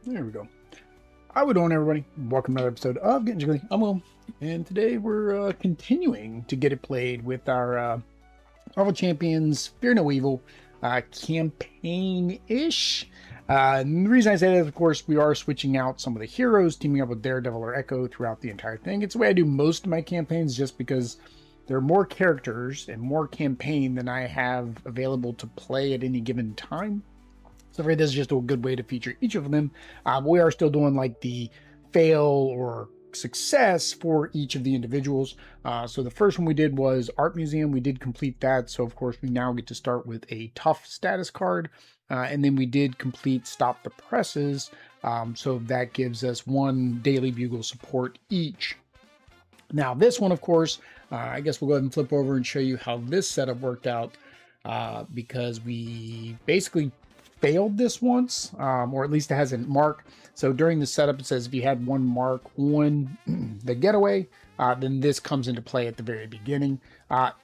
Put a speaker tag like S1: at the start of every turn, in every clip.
S1: There we go. How we doing, everybody? Welcome to another episode of Getting Jiggly. I'm Will, and today we're continuing to get it played with our Marvel Champions Fear No Evil campaign-ish. And the reason I say that is, of course, we are switching out some of the heroes, teaming up with Daredevil or Echo throughout the entire thing. It's the way I do most of my campaigns, just because there are more characters and more campaign than I have available to play at any given time. So for this is just a good way to feature each of them. We are still doing like the fail or success for each of the individuals. So the first one we did was Art Museum. We did complete that. So of course we now get to start with a tough status card. And then we did complete Stop the Presses. So that gives us one Daily Bugle support each. Now this one, of course, I guess we'll go ahead and flip over and show you how this setup worked out. Because we basically failed this once, or at least it has a mark. So during the setup, it says if you had one mark on the Getaway, then this comes into play at the very beginning.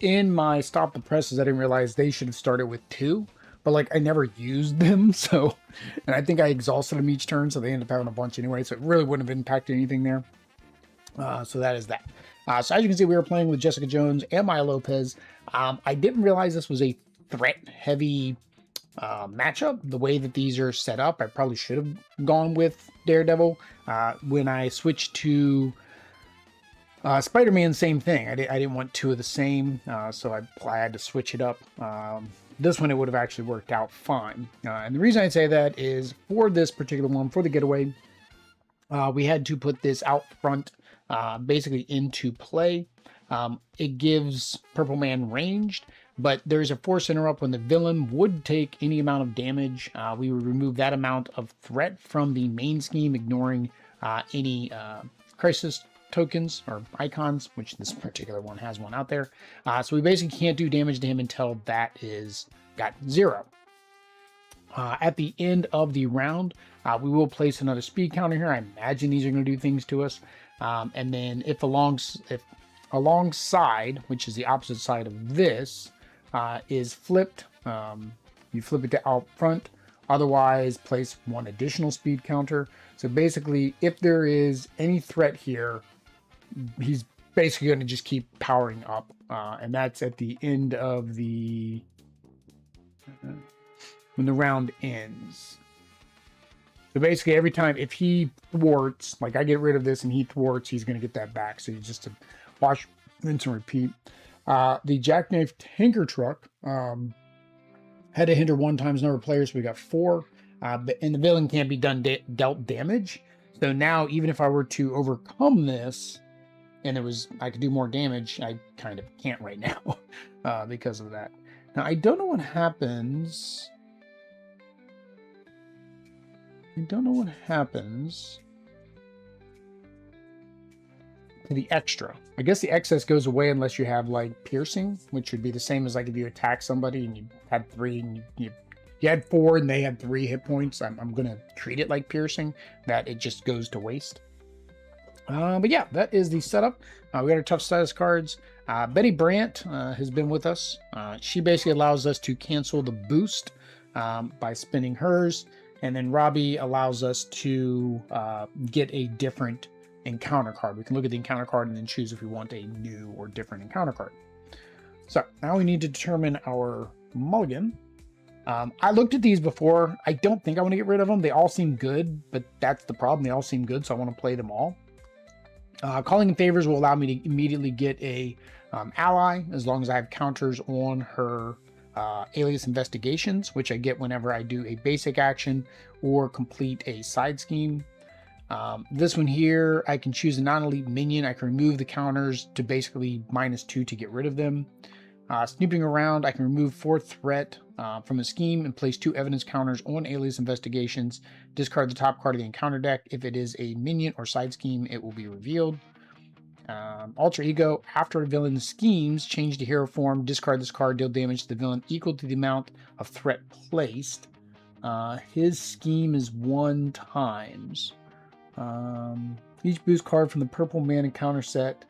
S1: In my Stop the Presses, I didn't realize they should have started with 2, but like I never used them. So, and I think I exhausted them each turn, so they ended up having a bunch anyway. So it really wouldn't have impacted anything there. So that is that. So as you can see, we were playing with Jessica Jones and Maya Lopez. I didn't realize this was a threat-heavy matchup. The way that these are set up, I probably should have gone with Daredevil. When I switched to Spider-Man, same thing. I didn't want 2 of the same, so I had to switch it up. This one, it would have actually worked out fine. And the reason I say that is for this particular one, for the Getaway, we had to put this out front, basically into play. It gives Purple Man ranged, but there's a force interrupt when the villain would take any amount of damage. We would remove that amount of threat from the main scheme, ignoring any crisis tokens or icons, which this particular one has one out there. So we basically can't do damage to him until that is got 0. At the end of the round, we will place another speed counter here. I imagine these are going to do things to us. And then if alongside, which is the opposite side of this, is flipped, you flip it to out front. Otherwise, place one additional speed counter. So basically, if there is any threat here, he's basically going to just keep powering up. And that's at the end of the... when the round ends. So basically every time, if he thwarts, like I get rid of this and he thwarts, he's going to get that back. So you just wash, rinse, and repeat. The Jackknife Tanker Truck had to hinder 1 times number of players, so we got 4. And the villain can't be dealt damage. So now, even if I were to overcome this, and I could do more damage, I kind of can't right now because of that. Now, I don't know what happens. To the extra. I guess the excess goes away unless you have like piercing, which would be the same as like if you attack somebody and you had 3 and you had 4 and they had 3 hit points. I'm gonna treat it like piercing, that it just goes to waste. But yeah, that is the setup. We got our tough status cards. Betty Brant has been with us. She basically allows us to cancel the boost by spinning hers. And then Robbie allows us to get a different encounter card. We can look at the encounter card and then choose if we want a new or different encounter card. So now we need to determine our mulligan. I looked at these before. I don't think I want to get rid of them. They all seem good, but that's the problem. They all seem good, so I want to play them all. Calling in favors will allow me to immediately get a ally as long as I have counters on her alias investigations, which I get whenever I do a basic action or complete a side scheme. This one here, I can choose a non-elite minion. I can remove the counters to basically -2 to get rid of them. Snooping around, I can remove 4 threat from a scheme and place 2 evidence counters on alias investigations. Discard the top card of the encounter deck. If it is a minion or side scheme, it will be revealed. Alter Ego, after a villain schemes, change to hero form, discard this card, deal damage to the villain equal to the amount of threat placed. His scheme is 1 times. Each boost card from the Purple Man encounter set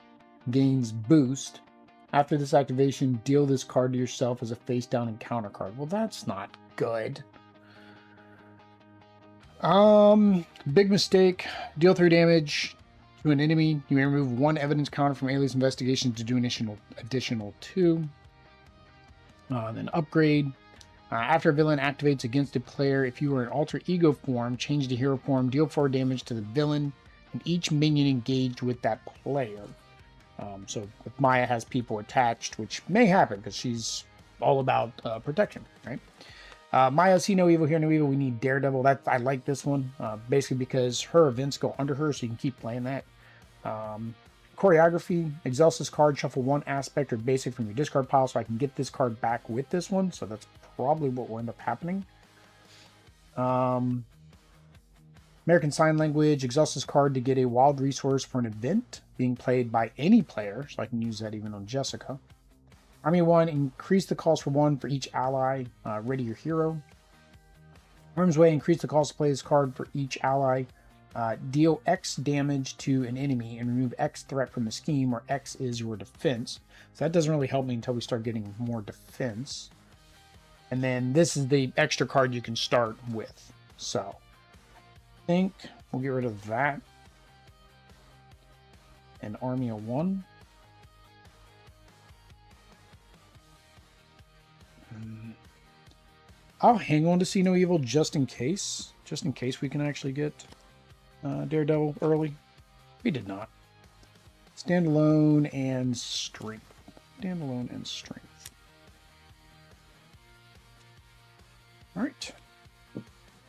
S1: gains boost. After this activation, deal this card to yourself as a face down encounter card. Well, that's not good. Big mistake. Deal 3 damage to an enemy. You may remove 1 evidence counter from Alias Investigation to do additional 2. Then upgrade. After a villain activates against a player, if you are in alter ego form, change to hero form, deal 4 damage to the villain and each minion engaged with that player. So if Maya has people attached, which may happen because she's all about protection, right? Maya, see no evil, hear no evil. We need Daredevil. I like this one, basically because her events go under her, so you can keep playing that. Choreography, exhaust this card, shuffle 1 aspect or basic from your discard pile, so I can get this card back with this one. So that's probably what will end up happening. American Sign Language, exhaust this card to get a wild resource for an event being played by any player, so I can use that even on Jessica. Army 1, increase the cost for 1 for each ally. Ready your hero. Arms Way, increase the cost to play this card for each ally. Deal X damage to an enemy and remove X threat from the scheme, where X is your defense. So that doesn't really help me until we start getting more defense. And then this is the extra card you can start with. So I think we'll get rid of that. And Army of 1. I'll hang on to See No Evil just in case. Just in case we can actually get Daredevil early. We did not. Standalone and Strength. Standalone and Strength. Alright.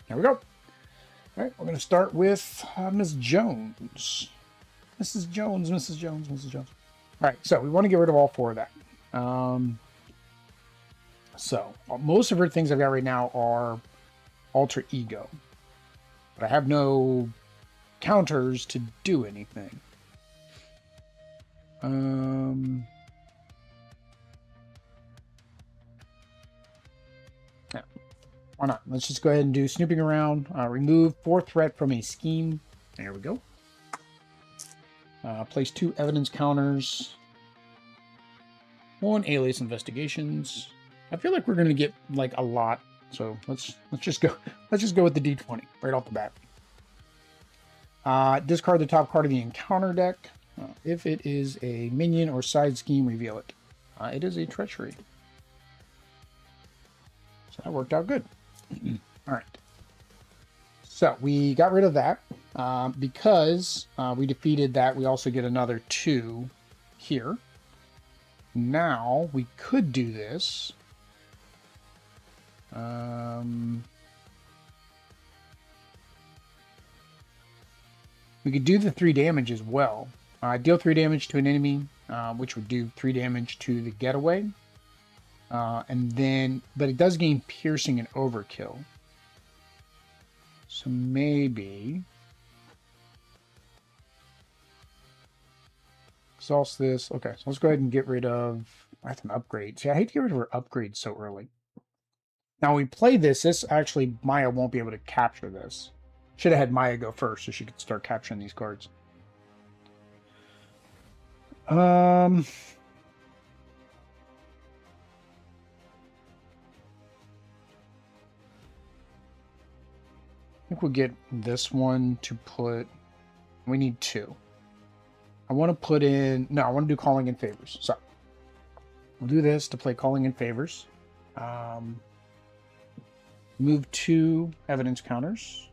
S1: There we go. Alright, we're going to start with Ms. Jones. Mrs. Jones, Mrs. Jones, Mrs. Jones. Alright, so we want to get rid of all 4 of that. So, most of her things I've got right now are alter ego. But I have no counters to do anything. Yeah, why not? Let's just go ahead and do snooping around. Remove 4 threat from a scheme. There we go. Place 2 evidence counters. 1 alias investigations. I feel like we're going to get like a lot, so let's just go. Let's just go with the D20 right off the bat. Discard the top card of the encounter deck. If it is a minion or side scheme, reveal it. It is a treachery, so that worked out good. All right. So we got rid of that because we defeated that. We also get another 2 here. Now we could do this. We could do the 3 damage as well. Deal 3 damage to an enemy, which would do 3 damage to the Getaway. And then, but it does gain piercing and overkill. So maybe exhaust this. Okay, so let's go ahead and get rid of. I have an upgrade. See, I hate to get rid of her upgrade so early. Now we play this actually Maya won't be able to capture this. Should have had Maya go first so she could start capturing these cards. I think we'll get this one to put. We need 2. I want to put in. No, I want to do Calling in Favors. So we'll do this to play Calling in Favors. Move 2 evidence counters.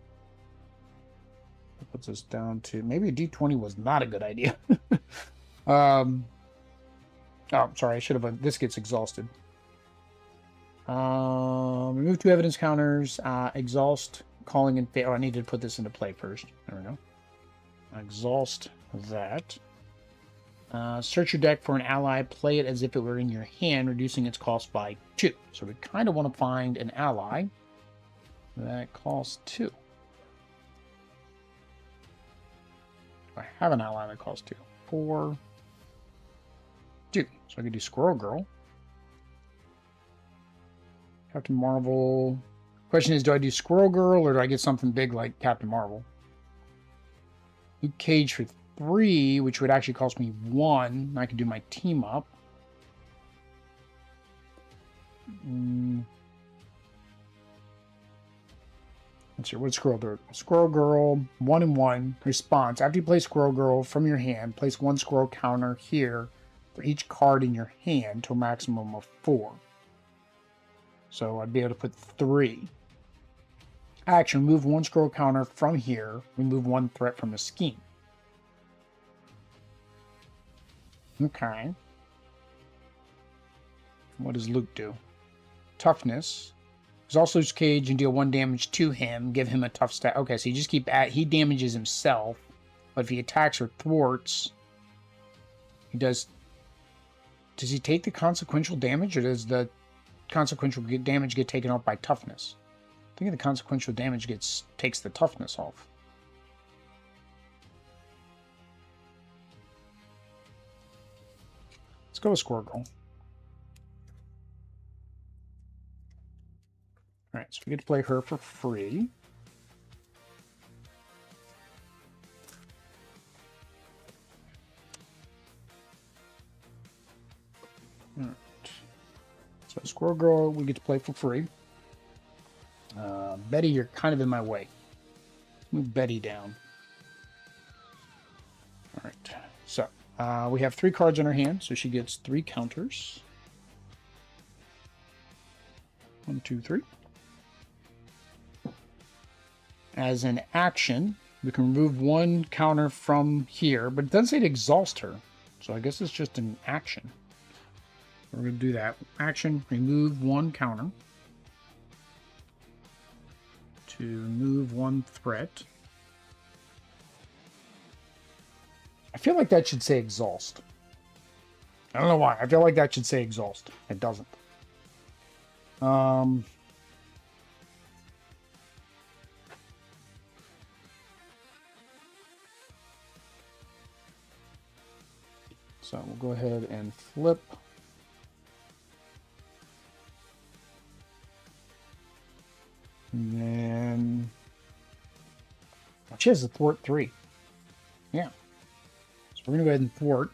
S1: That puts us down to maybe a D20 was not a good idea. Oh, sorry, I should have. This gets exhausted. Remove 2 evidence counters. Exhaust Calling in Favor. Oh, I need to put this into play first. There we go. Exhaust that. Search your deck for an ally. Play it as if it were in your hand, reducing its cost by 2. So we kind of want to find an ally that costs 2. I have an ally that costs 2. 4, 2. So I could do Squirrel Girl. Captain Marvel. Question is, do I do Squirrel Girl or do I get something big like Captain Marvel? Luke Cage for 3, which would actually cost me 1. I could do my team up. Let's see, what's Squirrel do? Squirrel Girl, 1/1, response. After you play Squirrel Girl from your hand, place 1 squirrel counter here for each card in your hand to a maximum of 4. So I'd be able to put 3. Action, remove 1 squirrel counter from here, remove 1 threat from the scheme. Okay. What does Luke do? Toughness. Exhaust Cage and deal 1 damage to him. Give him a tough stat. Okay, so you just keep at. He damages himself, but if he attacks or thwarts, he does. Does he take the consequential damage, or does the consequential damage get taken off by toughness? I think the consequential damage takes the toughness off. Let's go with Squirrel Girl. Alright, so we get to play her for free. Alright. So Squirrel Girl, we get to play for free. Betty, you're kind of in my way. Move Betty down. Alright, so we have 3 cards in her hand, so she gets 3 counters. 1, 2, 3. As an action, we can remove 1 counter from here, but it doesn't say to exhaust her. So I guess it's just an action. We're going to do that. Action, remove 1 counter. To remove 1 threat. I feel like that should say exhaust. I don't know why. I feel like that should say exhaust. It doesn't. So we'll go ahead and flip. And then she has a thwart 3. Yeah. So we're going to go ahead and thwart.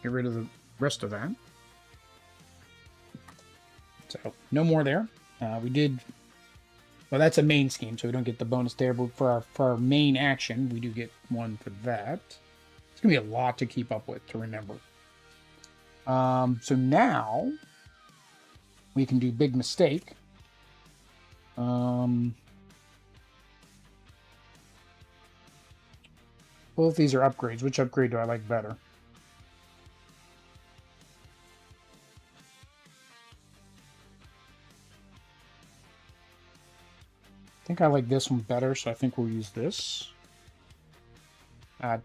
S1: Get rid of the rest of that. So no more there. We did. Well, that's a main scheme, so we don't get the bonus there. But for our main action, we do get 1 for that. It's going to be a lot to keep up with, to remember. So now we can do Big Mistake. Both these are upgrades. Which upgrade do I like better? I think I like this one better, so I think we'll use this.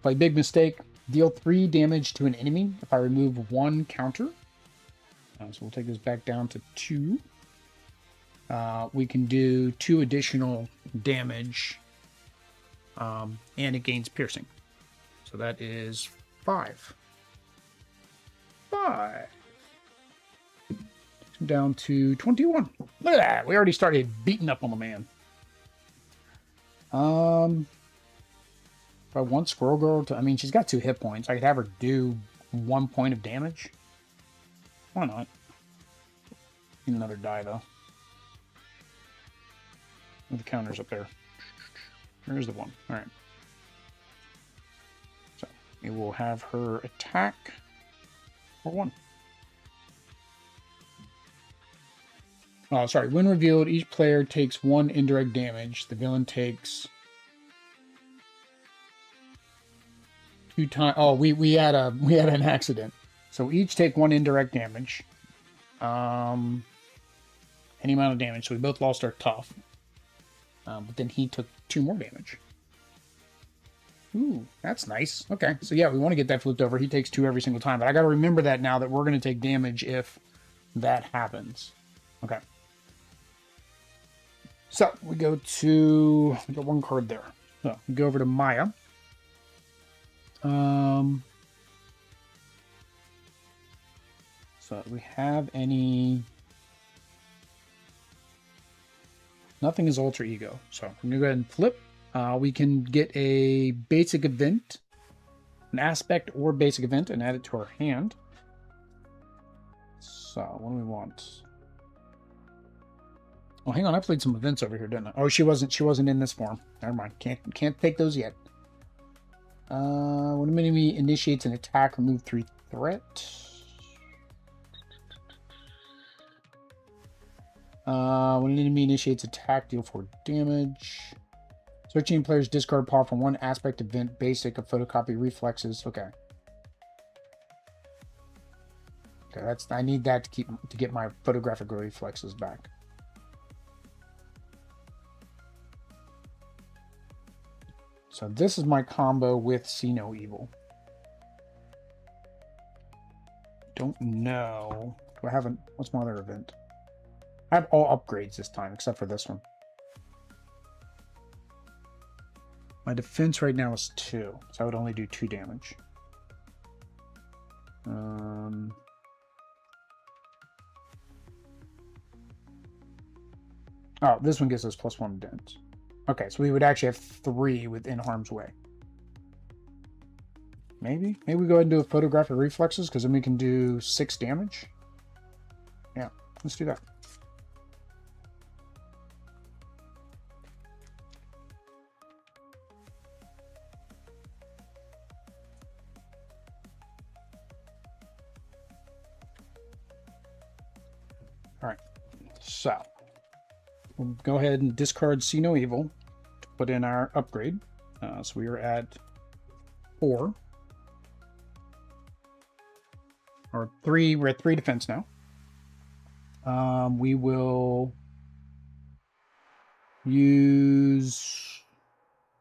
S1: Play Big Mistake. Deal 3 damage to an enemy if I remove 1 counter. So we'll take this back down to 2. We can do 2 additional damage, and it gains piercing. So that is 5. 5. Down to 21. Look at that. We already started beating up on the man. If I want Squirrel Girl to... I mean, she's got 2 hit points. I could have her do 1 point of damage. Why not? Need another die, though. The counter's up there. There's the 1. Alright. So, we will have her attack for 1. Oh, sorry. When revealed, each player takes 1 indirect damage. The villain takes 2 times. Oh, we had an accident. So we each take 1 indirect damage. Any amount of damage. So we both lost our tough. But then he took 2 more damage. Ooh, that's nice. Okay, so yeah, we want to get that flipped over. He takes 2 every single time. But I got to remember that now that we're going to take damage if that happens. Okay. So we got 1 card there. So we go over to Maya. So do we have any? Nothing is alter ego. So I'm gonna go ahead and flip. We can get a basic event, an aspect or basic event, and add it to our hand. So what do we want? Oh, hang on. I played some events over here, didn't I? Oh, she wasn't in this form. Never mind. Can't take those yet. When an enemy initiates an attack, remove 3 threat. When an enemy initiates attack, deal 4 damage. Switching players discard paw from one aspect event basic of photocopy reflexes. Okay. Okay, I need that to get my photographic reflexes back. So this is my combo with See No Evil. Don't know. Do I have what's my other event? I have all upgrades this time, except for this one. My defense right now is 2, so I would only do 2 damage. Oh, this one gives us +1 dent. Okay, so we would actually have 3 within harm's way. Maybe we go ahead and do a photographic reflexes, because then we can do 6 damage. Yeah, let's do that. All right, so we'll go ahead and discard See No Evil to put in our upgrade. So we are at 4. Or 3, we're at 3 defense now. We will use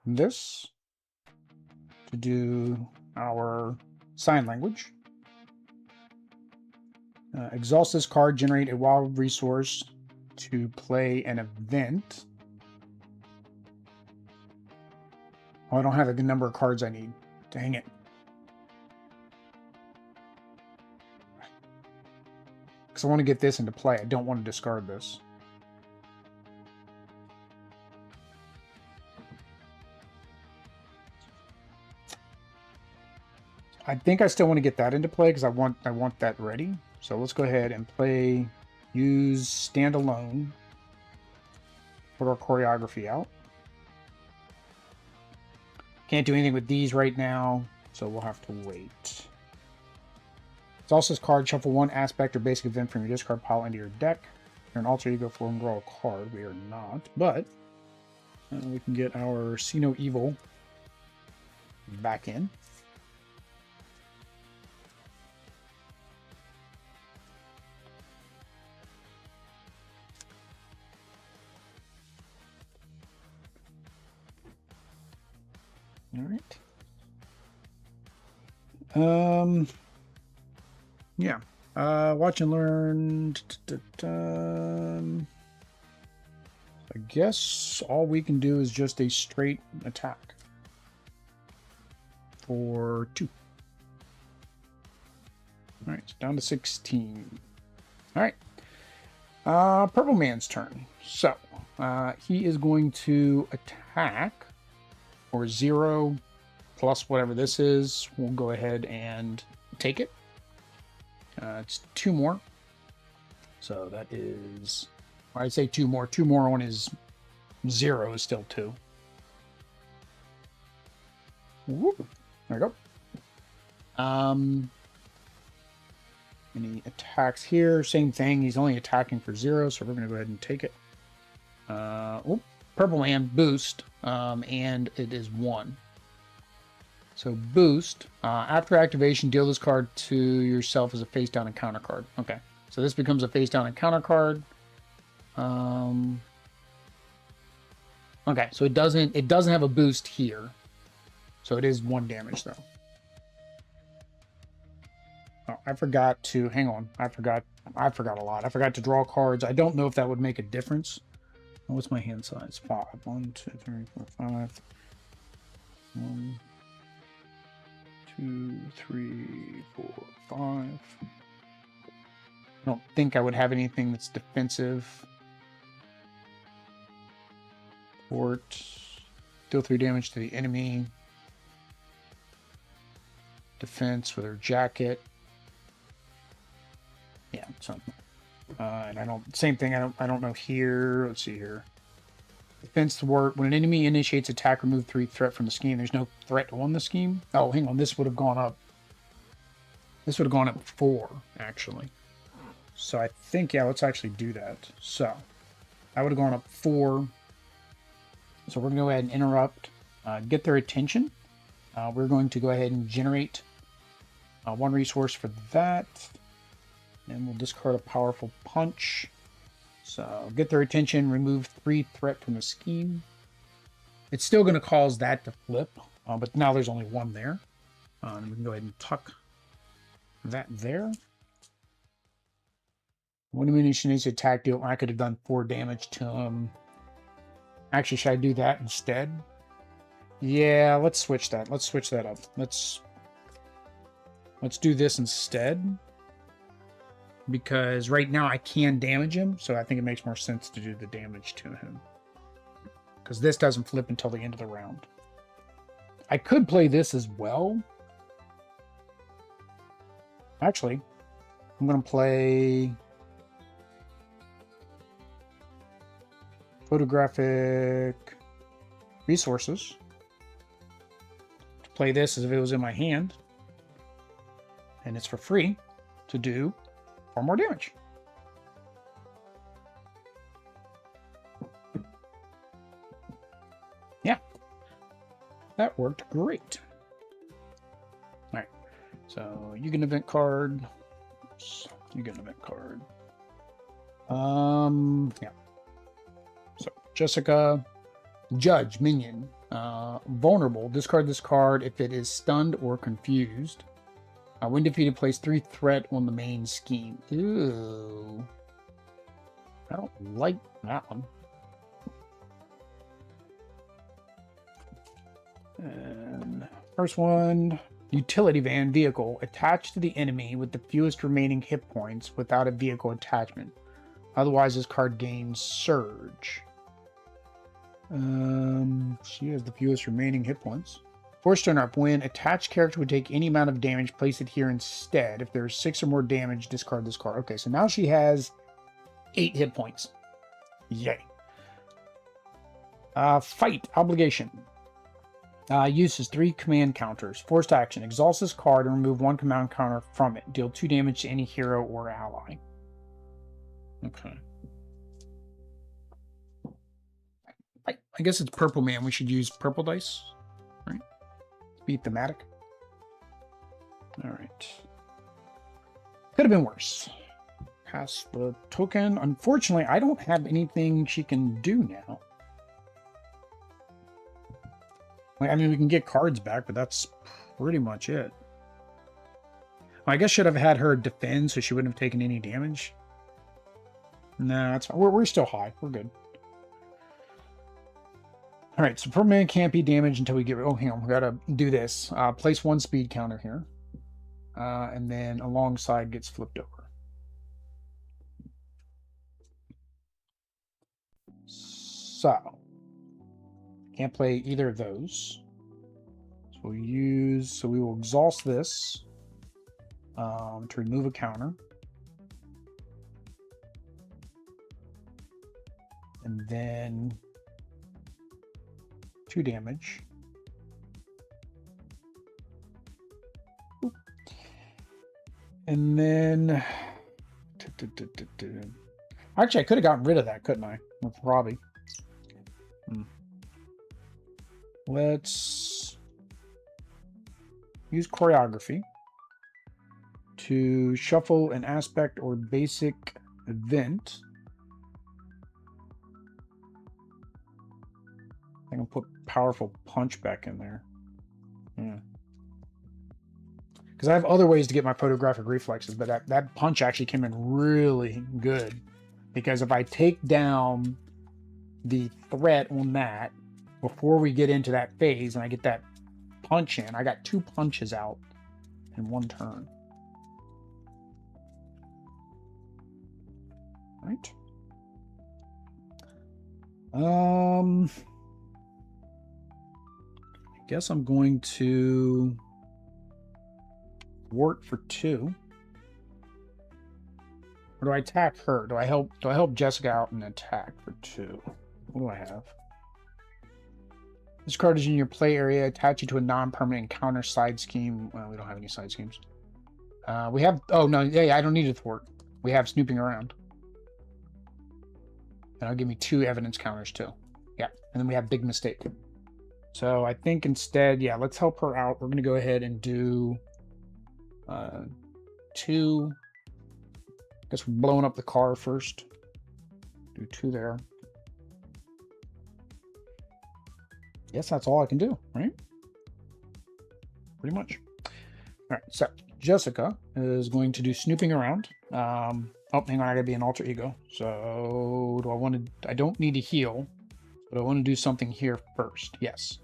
S1: this to do our sign language. Exhaust this card, generate a wild resource to play an event. Oh, I don't have the number of cards I need. Dang it. Because I want to get this into play. I don't want to discard this. I think I still want to get that into play because I want that ready. So let's go ahead and use standalone. Put our choreography out. Can't do anything with these right now, so we'll have to wait. Exhaust card, shuffle 1 aspect or basic event from your discard pile into your deck. You're an alter ego for and draw a card. We are not, but we can get our See No Evil back in. All right. Yeah. Watch and learn. I guess all we can do is just a straight attack for 2. All right, so down to 16. All right. Purple Man's turn. So he is going to attack for 0 plus whatever this is. We'll go ahead and take it. It's 2 more. So that is, I'd say 2 more. 2 more on his 0 is still 2. Whoop. There we go. And he attacks here. Same thing. He's only attacking for 0, so we're going to go ahead and take it. Purple Man boost, and it is 1. So boost. After activation, deal this card to yourself as a face down encounter card. Okay, so this becomes a face down encounter card. Okay, so it doesn't have a boost here. So it is 1 damage though. Oh, I forgot to hang on. I forgot a lot. I forgot to draw cards. I don't know if that would make a difference. What's my hand size? 5. 1, 2, 3, 4, 5. 1, 2, 3, 4, 5. I don't think I would have anything that's defensive. Port. Deal 3 damage to the enemy. Defense with her jacket. Yeah, something. And I don't, same thing, I don't know here. Let's see here. Defense thwart. When an enemy initiates attack, remove 3 threat from the scheme. There's no threat on the scheme. Oh, hang on. This would have gone up. This would have gone up 4, actually. So I think, yeah, let's actually do that. So that would have gone up 4. So we're going to go ahead and interrupt, get their attention. We're going to go ahead and generate 1 resource for that. And we'll discard a powerful punch. So get their attention, remove 3 threat from the scheme. It's still going to cause that to flip, but now there's only 1 there. We can go ahead and tuck that there. When ammunition is attack deal, I could have done 4 damage to him. Actually, should I do that instead? Yeah, let's switch that. Let's switch that up. Let's do this instead. Because right now I can damage him, so I think it makes more sense to do the damage to him. Because this doesn't flip until the end of the round. I could play this as well. Actually, I'm going to play photographic resources. To play this as if it was in my hand. And it's for free to do 4 more damage. Yeah. That worked great. Alright. So you get an event card. Oops. You get an event card. Yeah. So Jessica, Judge, minion. Vulnerable. Discard this card if it is stunned or confused. When defeated, place 3 threat on the main scheme. Ooh. I don't like that one. And first one, utility van vehicle. Attached to the enemy with the fewest remaining hit points without a vehicle attachment. Otherwise, this card gains surge. She has the fewest remaining hit points. Force turn up. When attached character would take any amount of damage, place it here instead. If there's 6 or more damage, discard this card. Okay, so now she has 8 hit points. Yay. Fight. Obligation. Uses 3 command counters. Forced action. Exhaust this card and remove 1 command counter from it. Deal 2 damage to any hero or ally. Okay. I guess it's purple man. We should use purple dice. Right? Be thematic. Alright. Could have been worse. Pass the token. Unfortunately, I don't have anything she can do now. I mean, we can get cards back, but that's pretty much it. I guess should have had her defend so she wouldn't have taken any damage. Nah, that's fine. We're still high. We're good. Alright, so purple man can't be damaged until we get... Oh, hang on. We gotta do this. Place 1 speed counter here. And then alongside gets flipped over. So, can't play either of those. So we will exhaust this to remove a counter. And then 2 damage. Oop. And then actually I could have gotten rid of that, couldn't I? With Robbie. Let's use choreography to shuffle an aspect or basic event. I can put powerful punch back in there. Yeah. Because I have other ways to get my photographic reflexes, but that punch actually came in really good. Because if I take down the threat on that before we get into that phase and I get that punch in, I got 2 punches out in 1 turn. Right. I guess I'm going to work for 2. Or do I attack her? Do I help Jessica out and attack for 2? What do I have? This card is in your play area. Attach it to a non-permanent encounter side scheme. Well, we don't have any side schemes. We have... Oh, no. Yeah, I don't need a thwart. We have snooping around. And it'll give me 2 evidence counters, too. Yeah. And then we have big mistake. So I think instead, yeah, let's help her out. We're going to go ahead and do 2... Guess we're blowing up the car first. Do 2 there. Guess that's all I can do, right? Pretty much. All right, so Jessica is going to do snooping around. Oh, hang on, I gotta be an alter ego. So do I want to? I don't need to heal, but I want to do something here first. Yes.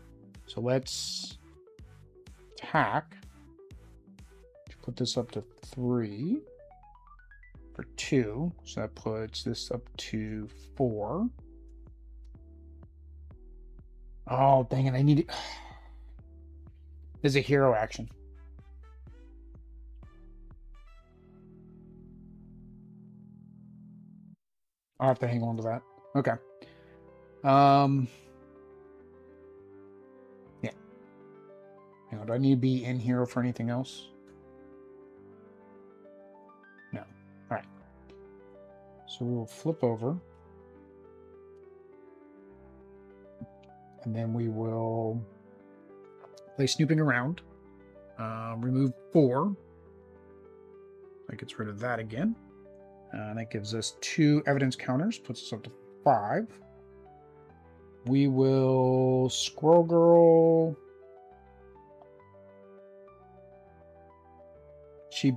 S1: So let's attack. Put this up to 3 for 2. So that puts this up to 4. Oh, dang it. I need it. There's a hero action. I'll have to hang on to that. Okay. Yeah. Hang on. Do I need to be in hero for anything else? No. All right. So we'll flip over. And then we will play snooping around. Remove 4. That gets rid of that again. That gives us 2 evidence counters, puts us up to 5. We will Squirrel Girl.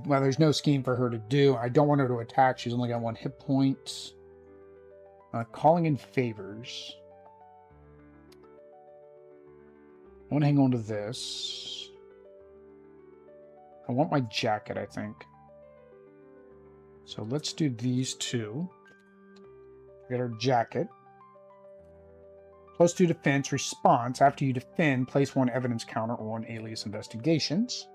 S1: Well, there's no scheme for her to do. I don't want her to attack. She's only got 1 hit point. Calling in favors. I want to hang on to this. I want my jacket, I think. So let's do these 2. Get our jacket. +2 defense, response. After you defend, place 1 evidence counter on alias investigations.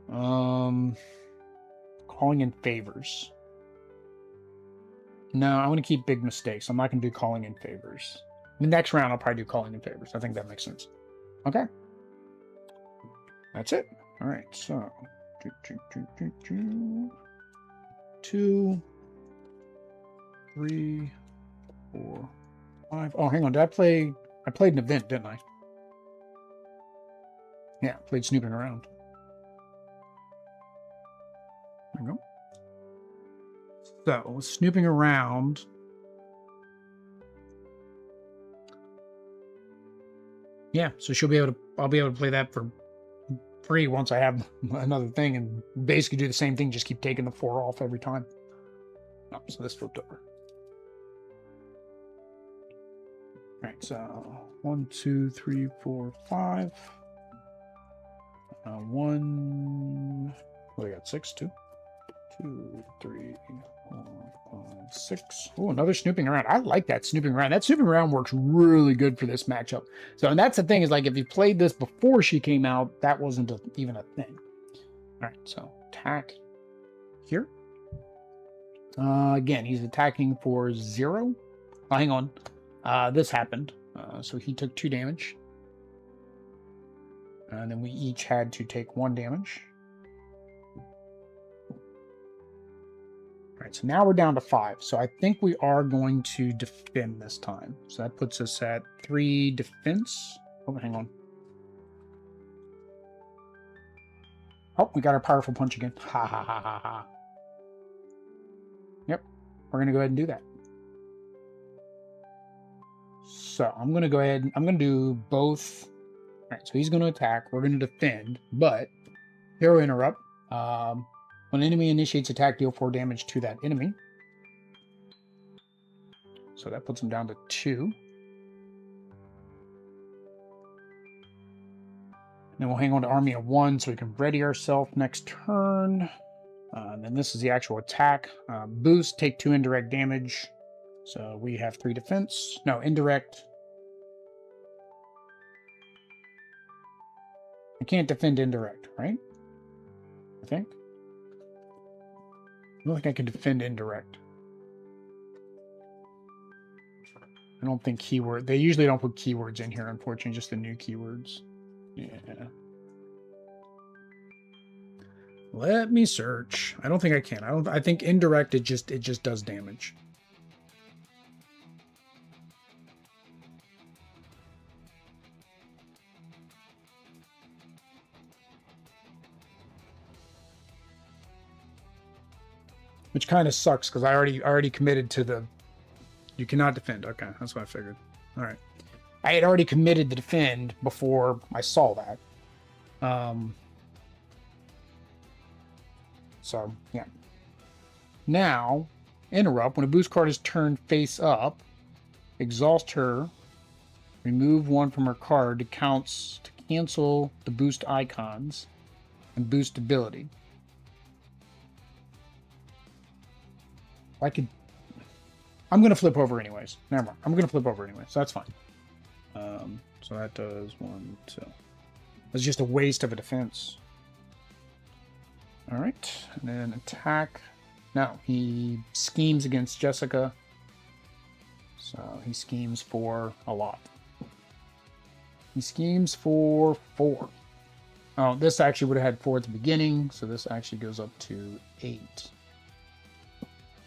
S1: Calling in favors. No, I want to keep big mistakes. I'm not going to do calling in favors. The next round, I'll probably do calling in favors. I think that makes sense. Okay. That's it. All right, so 2, 3, 4, 5. Oh, hang on. Did I play? I played an event, didn't I? Yeah, played snooping around. There we go. So, snooping around. Yeah, so she'll be able to. I'll be able to play that for free once I have another thing, and basically do the same thing. Just keep taking the 4 off every time. Oh, so this flipped over. All right, so 1, 2, 3, 4, 5. 1. What do I got? 6, 2, 3, 4, 5, 6. Oh, another snooping around. I like that snooping around. That snooping around works really good for this matchup. So, and that's the thing is, like, if you played this before she came out, that wasn't even a thing. All right, so attack here. Again, he's attacking for 0. Oh, hang on. This happened. So he took 2 damage. And then we each had to take 1 damage. All right, so now we're down to 5. So I think we are going to defend this time. So that puts us at 3 defense. Oh, hang on. Oh, we got our powerful punch again. Ha ha ha ha ha. Yep, we're going to go ahead and do that. So I'm going to go ahead and I'm going to do both. All right, so he's going to attack. We're going to defend, but hero interrupt. When an enemy initiates attack, deal 4 damage to that enemy. So that puts him down to 2. Then we'll hang on to army of 1 so we can ready ourselves next turn. And then this is the actual attack. Boost, take 2 indirect damage. So we have 3 defense. No, indirect. I can't defend indirect, right? I think. I don't think I can defend indirect. I don't think keyword. They usually don't put keywords in here, unfortunately, just the new keywords. Yeah. Let me search. I don't think I can. I think indirect it just does damage. Which kind of sucks because I already committed to the you cannot defend. Okay, that's what I figured. All right. I had already committed to defend before I saw that. So, yeah. Now, interrupt. When a boost card is turned face up, exhaust her, remove one from her card to cancel the boost icons and boost ability. I'm going to flip over anyways. Never mind. I'm going to flip over anyways. So that's fine. So that does 1, 2. That's just a waste of a defense. All right. And then attack. No, he schemes against Jessica. So he schemes for a lot. He schemes for 4. Oh, this actually would have had 4 at the beginning. So this actually goes up to 8.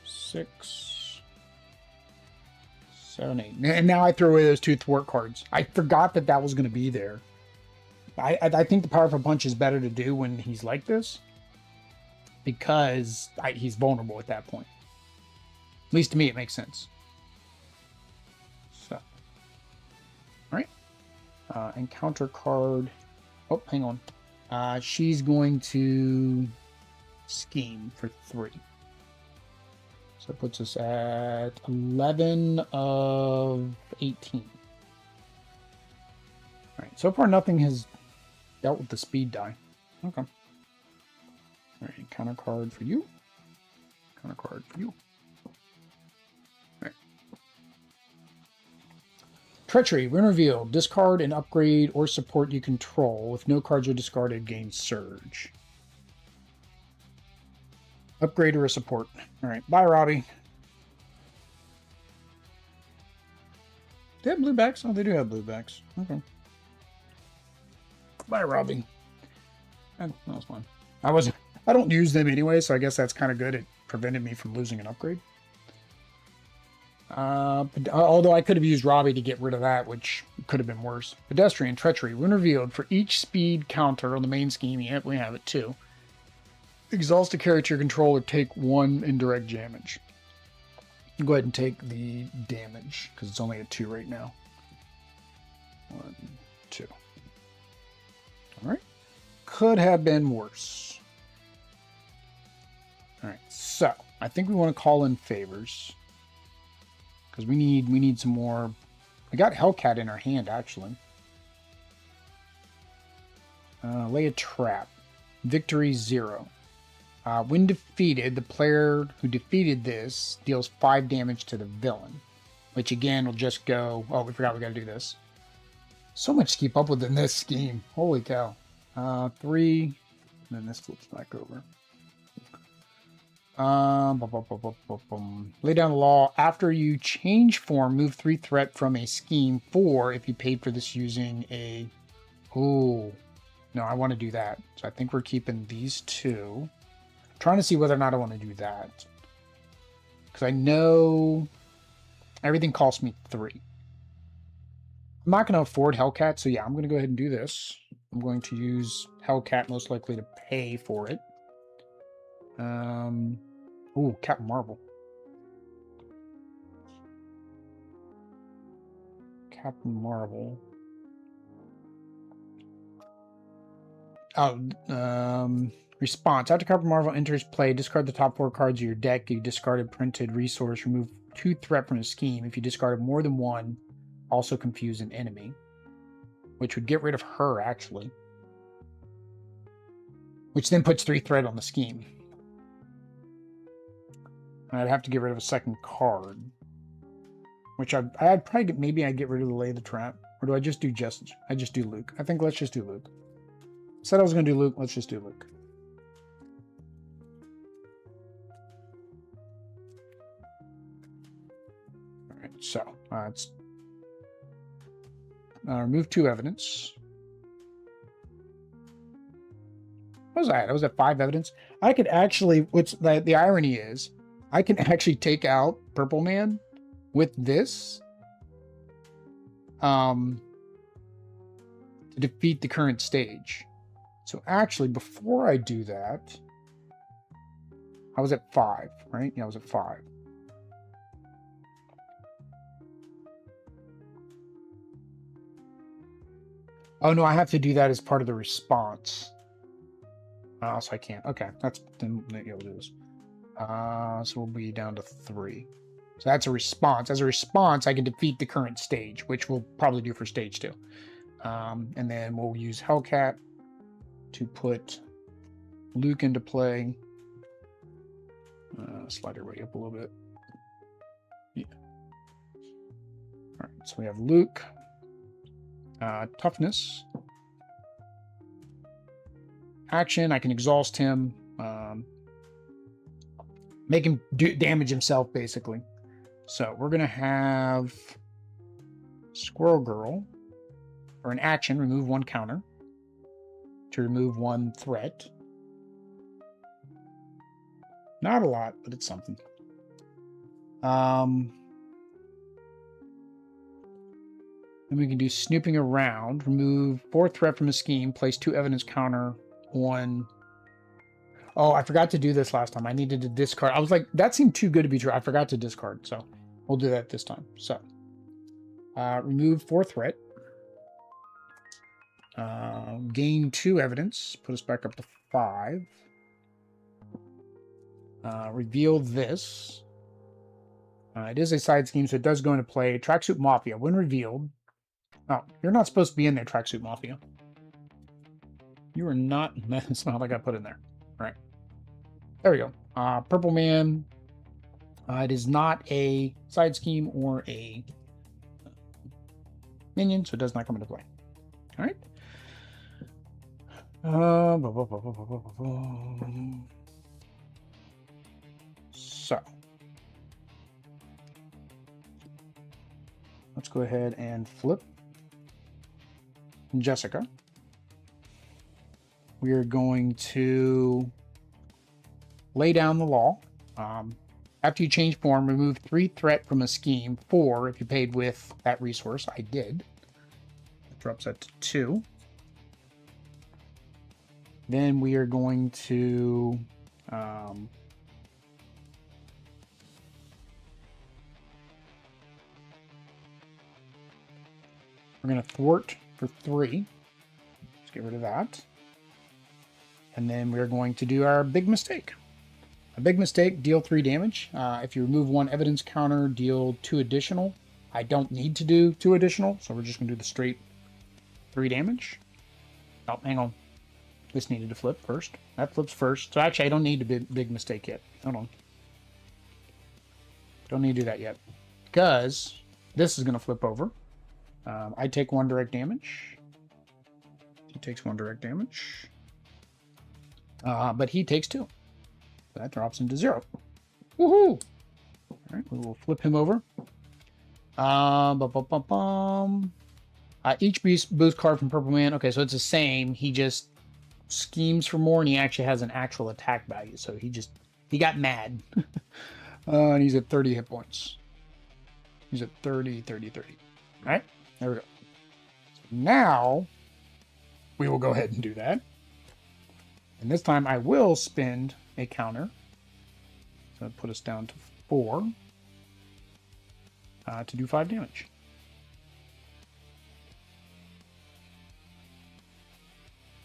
S1: 6, 7, 8. And now I throw away those 2 thwart cards. I forgot that was going to be there. I think the powerful punch is better to do when he's like this. Because he's vulnerable at that point. At least to me, it makes sense. So. Alright. Encounter card. Oh, hang on. She's going to scheme for 3. So it puts us at 11 of 18. All right, so far nothing has dealt with the speed die. Okay. All right, counter card for you. Counter card for you. All right. Treachery, when revealed, discard an upgrade or support you control. If no cards are discarded, gain surge. Upgrade or a support. All right. Bye, Robbie. They have blue backs? Oh, they do have blue backs. Okay. Bye, Robbie. That was fun. I don't use them anyway, so I guess that's kind of good. It prevented me from losing an upgrade. Although I could have used Robbie to get rid of that, which could have been worse. Pedestrian, treachery. When revealed, for each speed counter on the main scheme, yep, we have it too. Exhaust a character you control or take 1 indirect damage. Go ahead and take the damage, because it's only at 2 right now. 1, 2. Alright. Could have been worse. Alright, so I think we want to call in favors. Because we need some more. We got Hellcat in our hand, actually. Lay a trap. Victory 0. When defeated, the player who defeated this deals 5 damage to the villain. Which again will just go... Oh, we forgot we got to do this. So much to keep up with in this scheme. Holy cow. 3. And then this flips back over. Lay down the law. After you change form, move 3 threat from a scheme 4 if you paid for this using a... Ooh. No, I want to do that. So I think we're keeping these 2. Trying to see whether or not I want to do that. Because I know everything costs me 3. I'm not going to afford Hellcat, so yeah, I'm going to go ahead and do this. I'm going to use Hellcat most likely to pay for it. Ooh, Captain Marvel. Captain Marvel. Oh, response. After Captain Marvel enters play, discard the top 4 cards of your deck. You discarded printed resource. Remove 2 threat from a scheme. If you discarded more than 1, also confuse an enemy. Which would get rid of her, actually. Which then puts 3 threat on the scheme. I'd have to get rid of a second card. Which I'd probably get, maybe I'd get rid of the Lay the Trap. Or do I just do I just do Luke? I think let's just do Luke. Said I was going to do Luke, let's just do Luke. So let's remove 2 evidence. What was that? I was at 5 evidence. I could actually, what's the irony is, I can actually take out Purple Man with this to defeat the current stage. So actually, before I do that, I was at 5, right? Yeah, I was at 5. Oh no, I have to do that as part of the response. So I can't. Okay, then you'll do this. So we'll be down to 3. So that's a response. As a response, I can defeat the current stage, which we'll probably do for stage 2. And then we'll use Hellcat to put Luke into play. Slide her way up a little bit. Yeah. All right, so we have Luke. Toughness. Action, I can exhaust him. Make him damage himself, basically. So we're going to have Squirrel Girl, for an action, remove 1 counter to remove 1 threat. Not a lot, but it's something. Then we can do snooping around, remove 4 threat from a scheme, place 2 evidence counter on. Oh, I forgot to do this last time. I needed to discard. I was like, that seemed too good to be true. I forgot to discard, so we'll do that this time. So, remove 4 threat. Gain 2 evidence. Put us back up to 5. Reveal this. It is a side scheme, so it does go into play. Tracksuit Mafia. When revealed... Oh, you're not supposed to be in there, Tracksuit Mafia. You are not... That's not like I put in there. All right. There we go. Purple Man. It is not a side scheme or a minion, so it does not come into play. All right. So let's go ahead and flip Jessica. We are going to lay down the law. After you change form, remove 3 threat from a scheme, 4 if you paid with that resource. I did. It drops that to 2. Then we are going to we're going to thwart for 3. Let's get rid of that. And then we're going to do our big mistake. A big mistake, deal 3 damage. If you remove 1 evidence counter, deal 2 additional. I don't need to do 2 additional, so we're just going to do the straight 3 damage. Oh, hang on. This needed to flip first. That flips first. So actually, I don't need a big mistake yet. Hold on. Don't need to do that yet. Because this is going to flip over. I take 1 direct damage. He takes 1 direct damage. But he takes 2. So that drops him to 0. Woohoo! All right, we will flip him over. Each boost card from Purple Man. Okay, so it's the same. He just schemes for more, and he actually has an actual attack value. So he got mad. And he's at 30 hit points. He's at 30. All right, there we go. So now we will go ahead and do that. And this time I will spend a counter. So put us down to 4 to do 5 damage.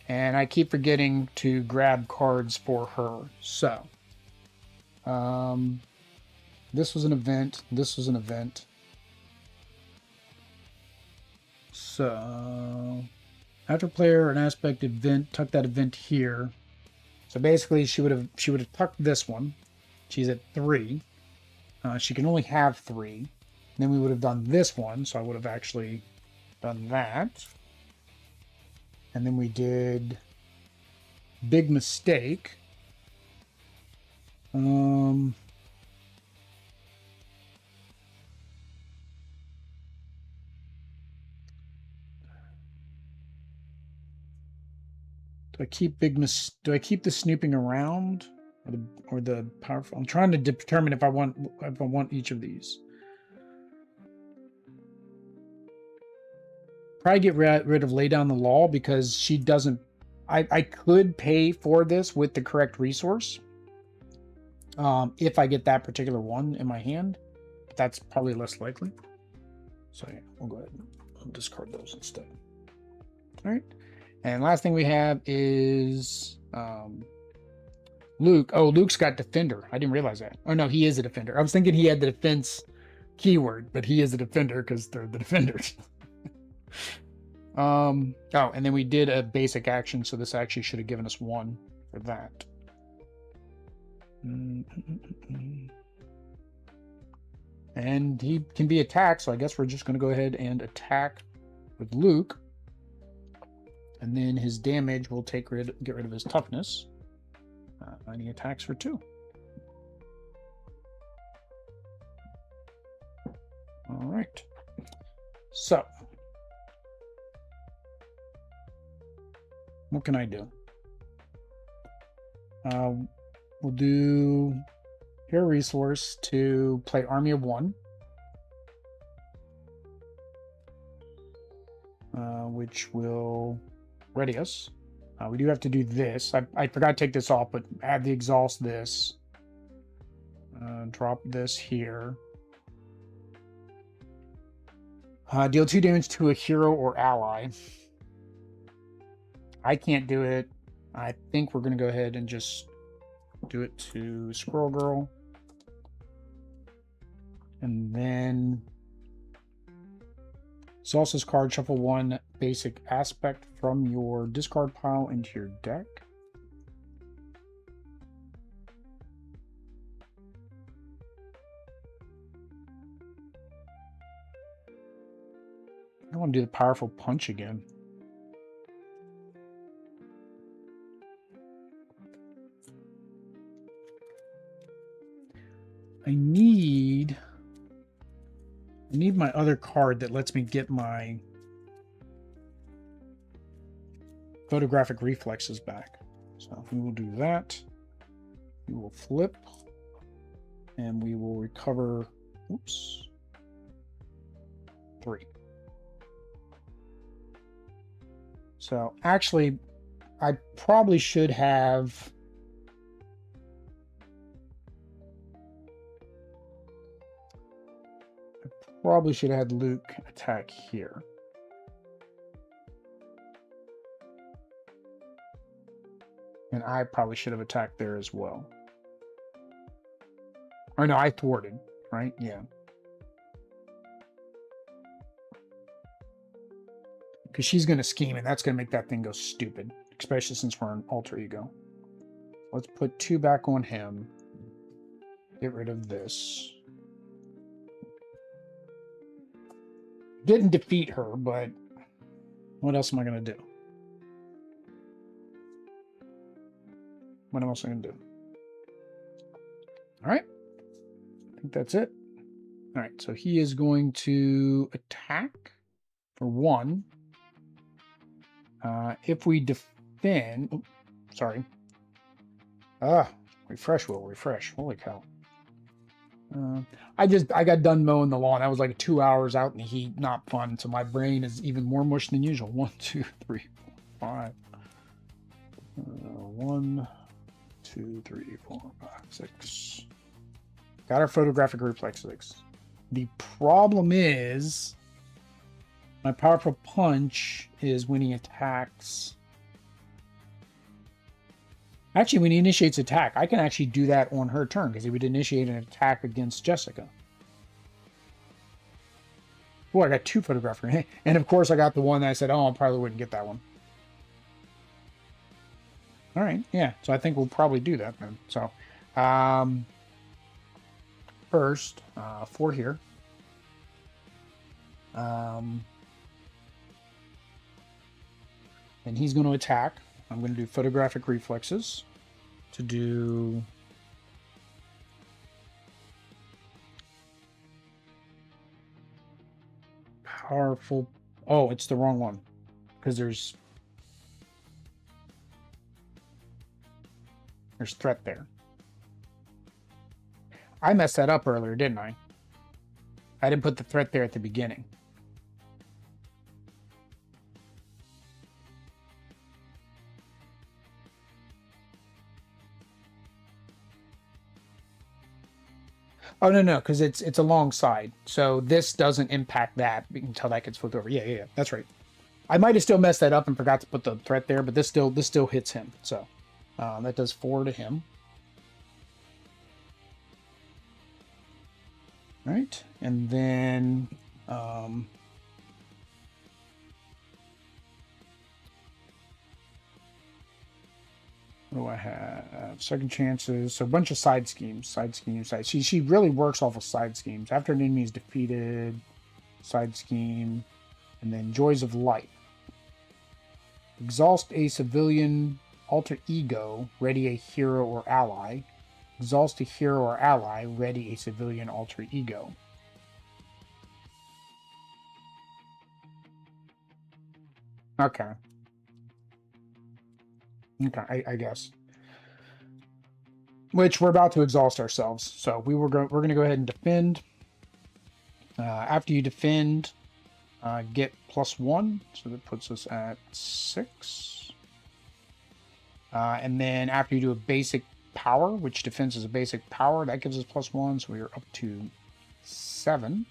S1: And I keep forgetting to grab cards for her. So, this was an event. This was an event. So, after player an aspect event, tuck that event here. So basically, she would have tucked this one. She's at 3. She can only have 3. Then we would have done this one. So I would have actually done that. And then we did big mistake. Do I keep do I keep the snooping around or the powerful? I'm trying to determine if I want each of these. Probably get rid of lay down the law because she doesn't. I could pay for this with the correct resource. If I get that particular one in my hand, but that's probably less likely. So yeah, we'll go ahead and discard those instead. All right. And last thing we have is Luke. Oh, Luke's got defender. I didn't realize that. Oh no, he is a defender. I was thinking he had the defense keyword, but he is a defender because they're the defenders. Oh, and then we did a basic action, so this actually should have given us 1 for that. And he can be attacked, so I guess we're just going to go ahead and attack with Luke. And then his damage will get rid of his toughness. And he attacks for 2. All right. So, what can I do? We'll do hero resource to play Army of 1. Which will ready us. We do have to do this. I forgot to take this off, but add the exhaust this. Drop this here. Deal 2 damage to a hero or ally. I can't do it. I think we're going to go ahead and just do it to Squirrel Girl. And then Salsa's card, shuffle 1 basic aspect from your discard pile into your deck. I want to do the powerful punch again. I need my other card that lets me get my photographic reflexes back. So we will do that. We will flip and we will recover, oops, 3. So actually, I probably should have had Luke attack here. And I probably should have attacked there as well. Or no, I thwarted, right? Yeah. Because she's going to scheme, and that's going to make that thing go stupid. Especially since we're an alter ego. Let's put 2 back on him. Get rid of this. Didn't defeat her, but what else am I going to do? What else am I going to do? All right. I think that's it. All right. So he is going to attack for 1. If we defend... Oh, sorry. Refresh will refresh. Holy cow. I got done mowing the lawn. I was like 2 hours out in the heat. Not fun. So my brain is even more mush than usual. 1, 2, 3, 4, 5. 1, 2, 3, 4, 5, 6. Got our photographic reflexes. The problem is my powerful punch is when he attacks. Actually, when he initiates attack, I can actually do that on her turn because he would initiate an attack against Jessica. Oh, I got 2 photographer. And of course, I got the one that I said, oh, I probably wouldn't get that one. All right, yeah. So I think we'll probably do that then. So first, 4 here. And he's going to attack. I'm going to do photographic reflexes to do powerful. Oh, it's the wrong one because there's There's threat there. I messed that up earlier, didn't I? I didn't put the threat there at the beginning. Oh, no, because it's alongside. So this doesn't impact that until that gets flipped over. Yeah, that's right. I might have still messed that up and forgot to put the threat there, but this still hits him. So that does 4 to him. All right, and then what do I have? Second chances. So a bunch of side schemes. She really works off of side schemes. After an enemy is defeated, side scheme, and then joys of life. Exhaust a civilian alter ego, ready a hero or ally. Exhaust a hero or ally, ready a civilian alter ego. Okay. Okay, I guess. Which we're about to exhaust ourselves. So we're going to go ahead and defend. After you defend, get +1. So that puts us at 6. And then after you do a basic power, which defense is a basic power, that gives us +1. So we are up to 7.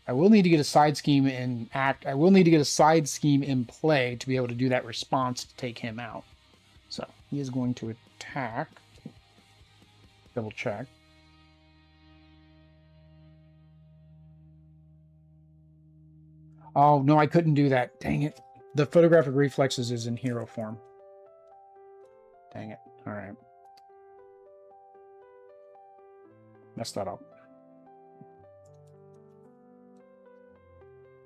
S1: I will need to get a side scheme in act. I will need to get a side scheme in play to be able to do that response to take him out. So he is going to attack. Double check. Oh, no, I couldn't do that. Dang it. The photographic reflexes is in hero form. Dang it. All right. Messed that up.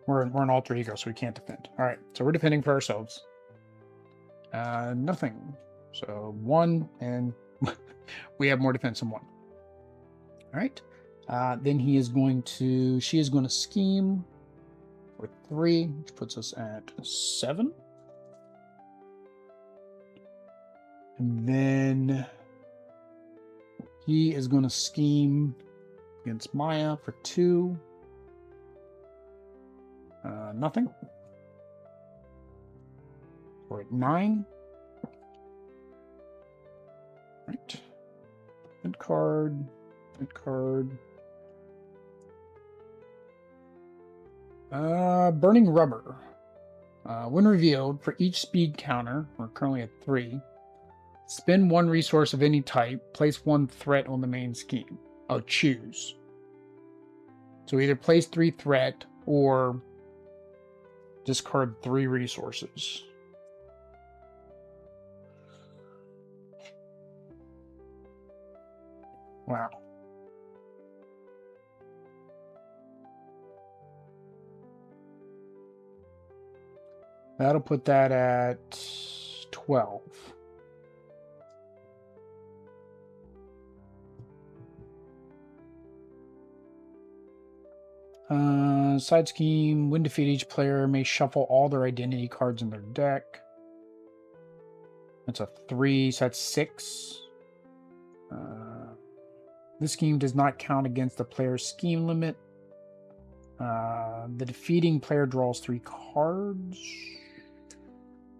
S1: We're an alter ego, so we can't defend. All right, so we're defending for ourselves. Nothing. So 1, and we have more defense than 1. All right. Then she is going to scheme for 3, which puts us at 7. And then he is going to scheme against Maya for 2. Nothing. We're at 9. Right. Good card. Good card. Burning rubber. When revealed, for each speed counter, we're currently at 3. Spend 1 resource of any type. Place 1 threat on the main scheme. Oh, choose. So either place 3 threat or discard 3 resources. Wow. That'll put that at 12. Side scheme, when defeated, each player may shuffle all their identity cards in their deck. That's a 3, so that's 6. This scheme does not count against the player's scheme limit. The defeating player draws 3 cards.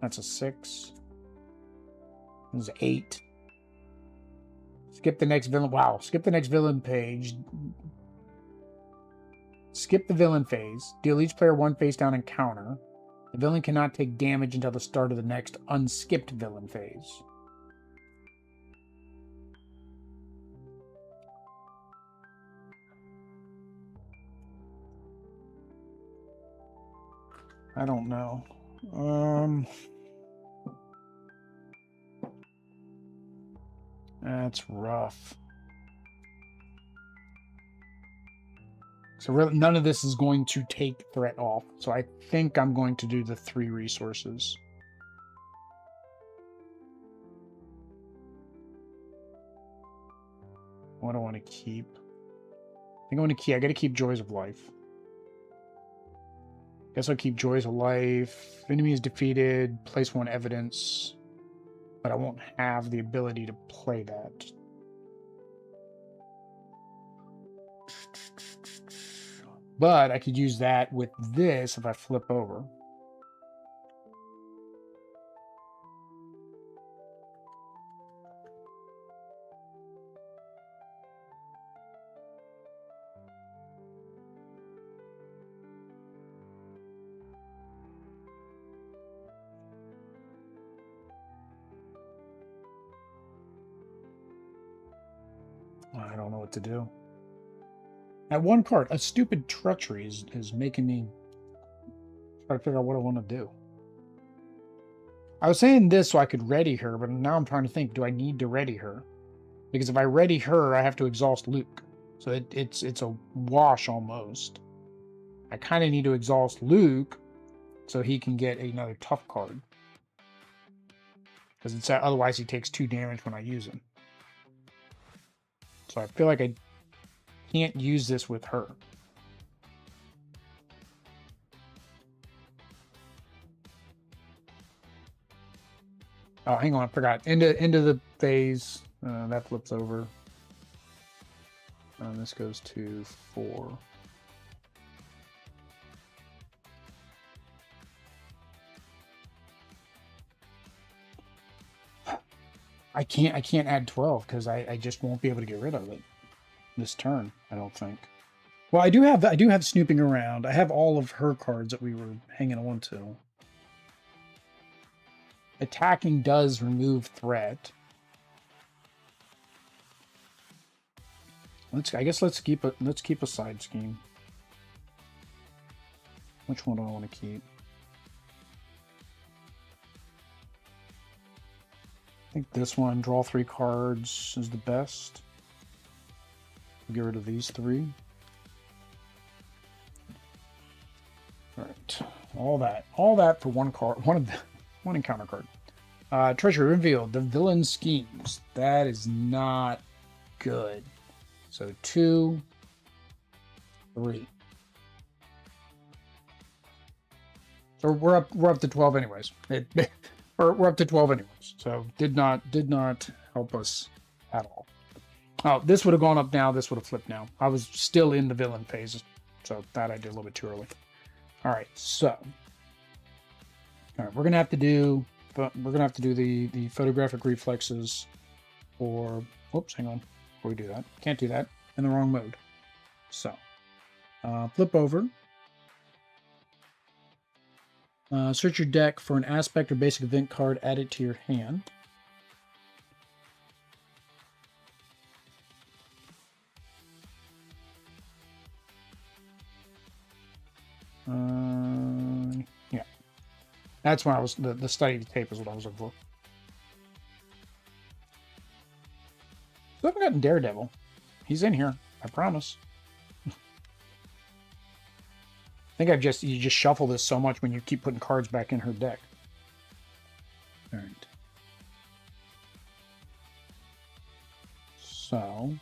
S1: That's a 6. This is 8. Skip the next villain. Wow, skip the next villain page. Skip the villain phase. Deal each player 1 face down encounter. The villain cannot take damage until the start of the next unskipped villain phase. I don't know. That's rough. So really, none of this is going to take threat off. So I think I'm going to do the 3 resources. What do I want to keep? I think I want to keep. I got to keep Joys of Life. Guess I'll keep Joys of Life. If enemy is defeated, place 1 evidence. but I won't have the ability to play that. But I could use that with this if I flip over. I don't know what to do. At one card, a stupid treachery is making me try to figure out what I want to do. I was saying this so I could ready her, but now I'm trying to think, do I need to ready her? Because if I ready her, I have to exhaust Luke. So it's a wash almost. I kind of need to exhaust Luke so he can get another tough card. Because it's otherwise he takes 2 damage when I use him. So I feel like I can't use this with her. Oh, hang on, I forgot. Into the phase. That flips over. This goes to 4. I can't add 12 because I just won't be able to get rid of it this turn, I don't think. Well, I do have snooping around. I have all of her cards that we were hanging on to. Attacking does remove threat. I guess let's keep a side scheme. Which one do I want to keep? I think this one, draw 3 cards, is the best. Get rid of these 3. All right, all that for one card, one encounter card. Treasure revealed, the villain schemes. That is not good. So 2, 3. So we're up to 12 anyways. We're up to 12 anyways. So did not help us at all. Oh, this would have gone up now. This would have flipped now. I was still in the villain phase, so that I did a little bit too early. All right, so we're gonna have to do the photographic reflexes for. Oops, hang on. Before we do that, can't do that in the wrong mode. So flip over. Search your deck for an aspect or basic event card. Add it to your hand. Yeah, that's when I was the study tape is what I was looking for. I haven't gotten Daredevil. He's in here, I promise. I think you just shuffle this so much when you keep putting cards back in her deck. All right. So.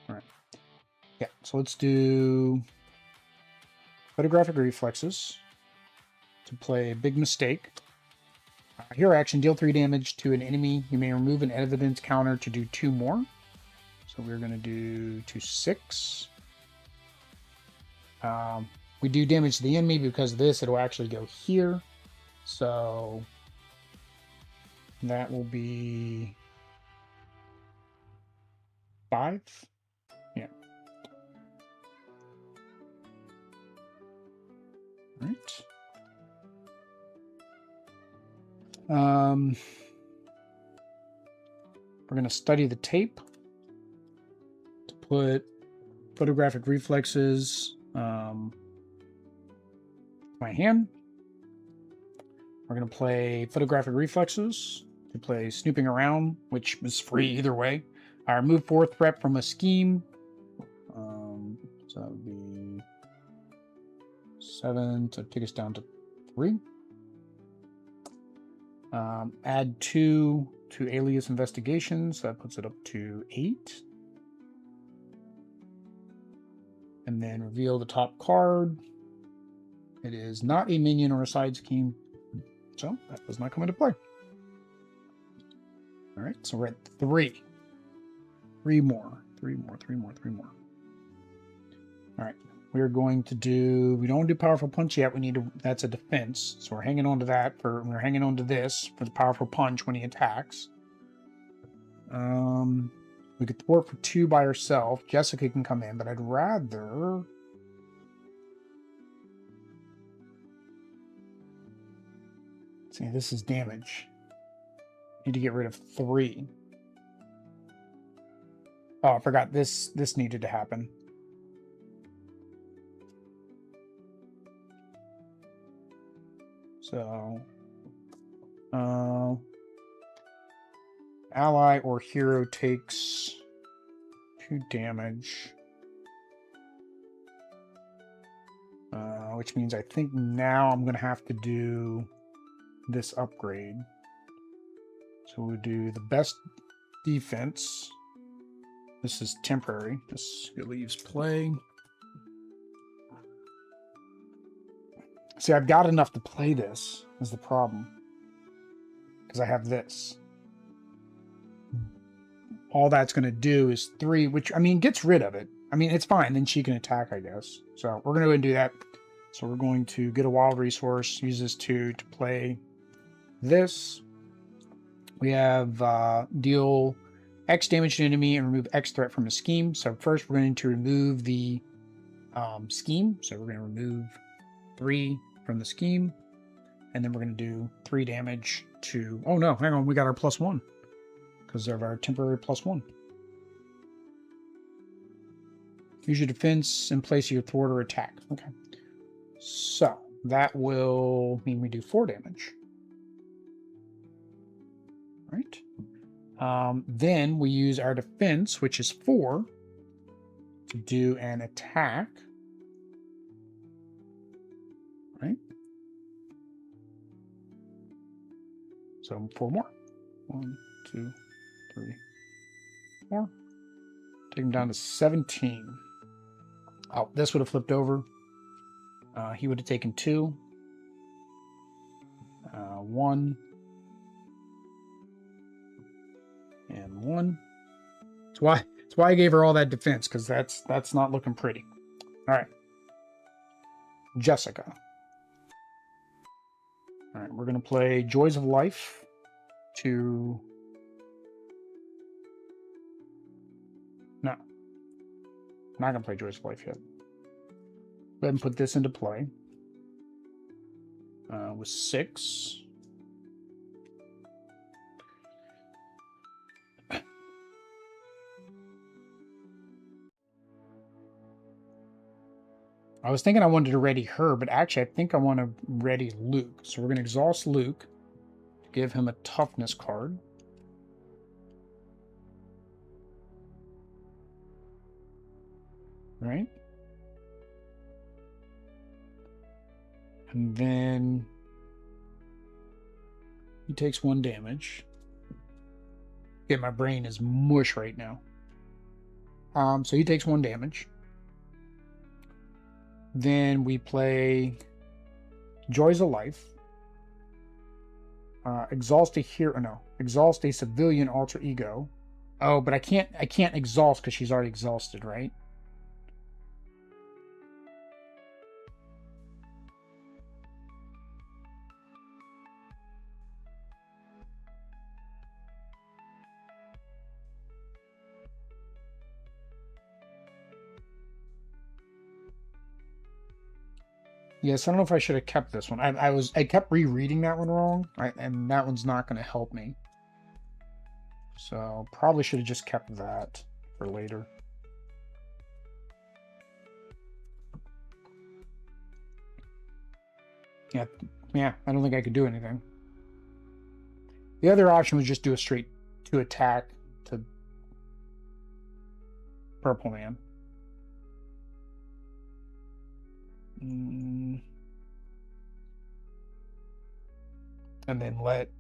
S1: All right. Yeah, so let's do photographic reflexes to play Big Mistake. Hero action, deal 3 damage to an enemy. You may remove an evidence counter to do 2 more. So we're going to do 2, 6. We do damage to the enemy because of this. It'll actually go here. So that will be 5. Yeah. All right. We're going to study the tape to put photographic reflexes my hand. We're going to play photographic reflexes to play snooping around, which is free either way. I remove 4 threat from a scheme. So that would be 7 to take us down to 3. Add 2 to alias investigations. That puts it up to 8. And then reveal the top card. It is not a minion or a side scheme, so that does not come into play. All right, so we're at 3. 3 more. 3 more. 3 more. 3 more. All right, we're going to do. We don't do powerful punch yet. We need to. That's a defense, so we're hanging on to that. We're hanging on to this for the powerful punch when he attacks. We could thwart for 2 by herself. Jessica can come in, but I'd rather. See, this is damage. Need to get rid of 3. Oh, I forgot this needed to happen. So, ally or hero takes 2 damage. Which means I think now I'm going to have to do this upgrade. So we'll do the best defense. This is temporary. This leaves play. See, I've got enough to play this, is the problem. Because I have this. All that's going to do is 3, which, I mean, gets rid of it. I mean, it's fine. Then she can attack, I guess. So we're going to go and do that. So we're going to get a wild resource, use this to play this. We have deal X damage to enemy and remove X threat from a scheme. So first we're going to remove the scheme. So we're going to remove 3 from the scheme. And then we're going to do 3 damage to... Oh no, hang on. We got our +1. Because of our temporary +1. Use your defense in place of your thwart or attack. Okay. So that will mean we do 4 damage. Right. Then we use our defense, which is 4, to do an attack. Right. So 4 more. 1, 2, 3, 4. Take him down to 17. Oh, this would have flipped over. He would have taken 2. 1. And 1. That's why I gave her all that defense, because that's not looking pretty. All right. Jessica. All right, we're going to play Joys of Life to... No. Not going to play Joys of Life yet. Go ahead and put this into play. With 6. I was thinking I wanted to ready her, but actually I think I want to ready Luke. So we're going to exhaust Luke. Give him a toughness card. Right? And then he takes 1 damage. Okay, my brain is mush right now. So he takes 1 damage. Then we play Joys of Life. Exhaust a hero. No, exhaust a civilian alter ego. Oh, but I can't exhaust because she's already exhausted, right? Yes, I don't know if I should have kept this one. I kept rereading that one wrong, and that one's not going to help me. So probably should have just kept that for later. Yeah, I don't think I could do anything. The other option was just do a straight 2 attack to Purple Man. And then let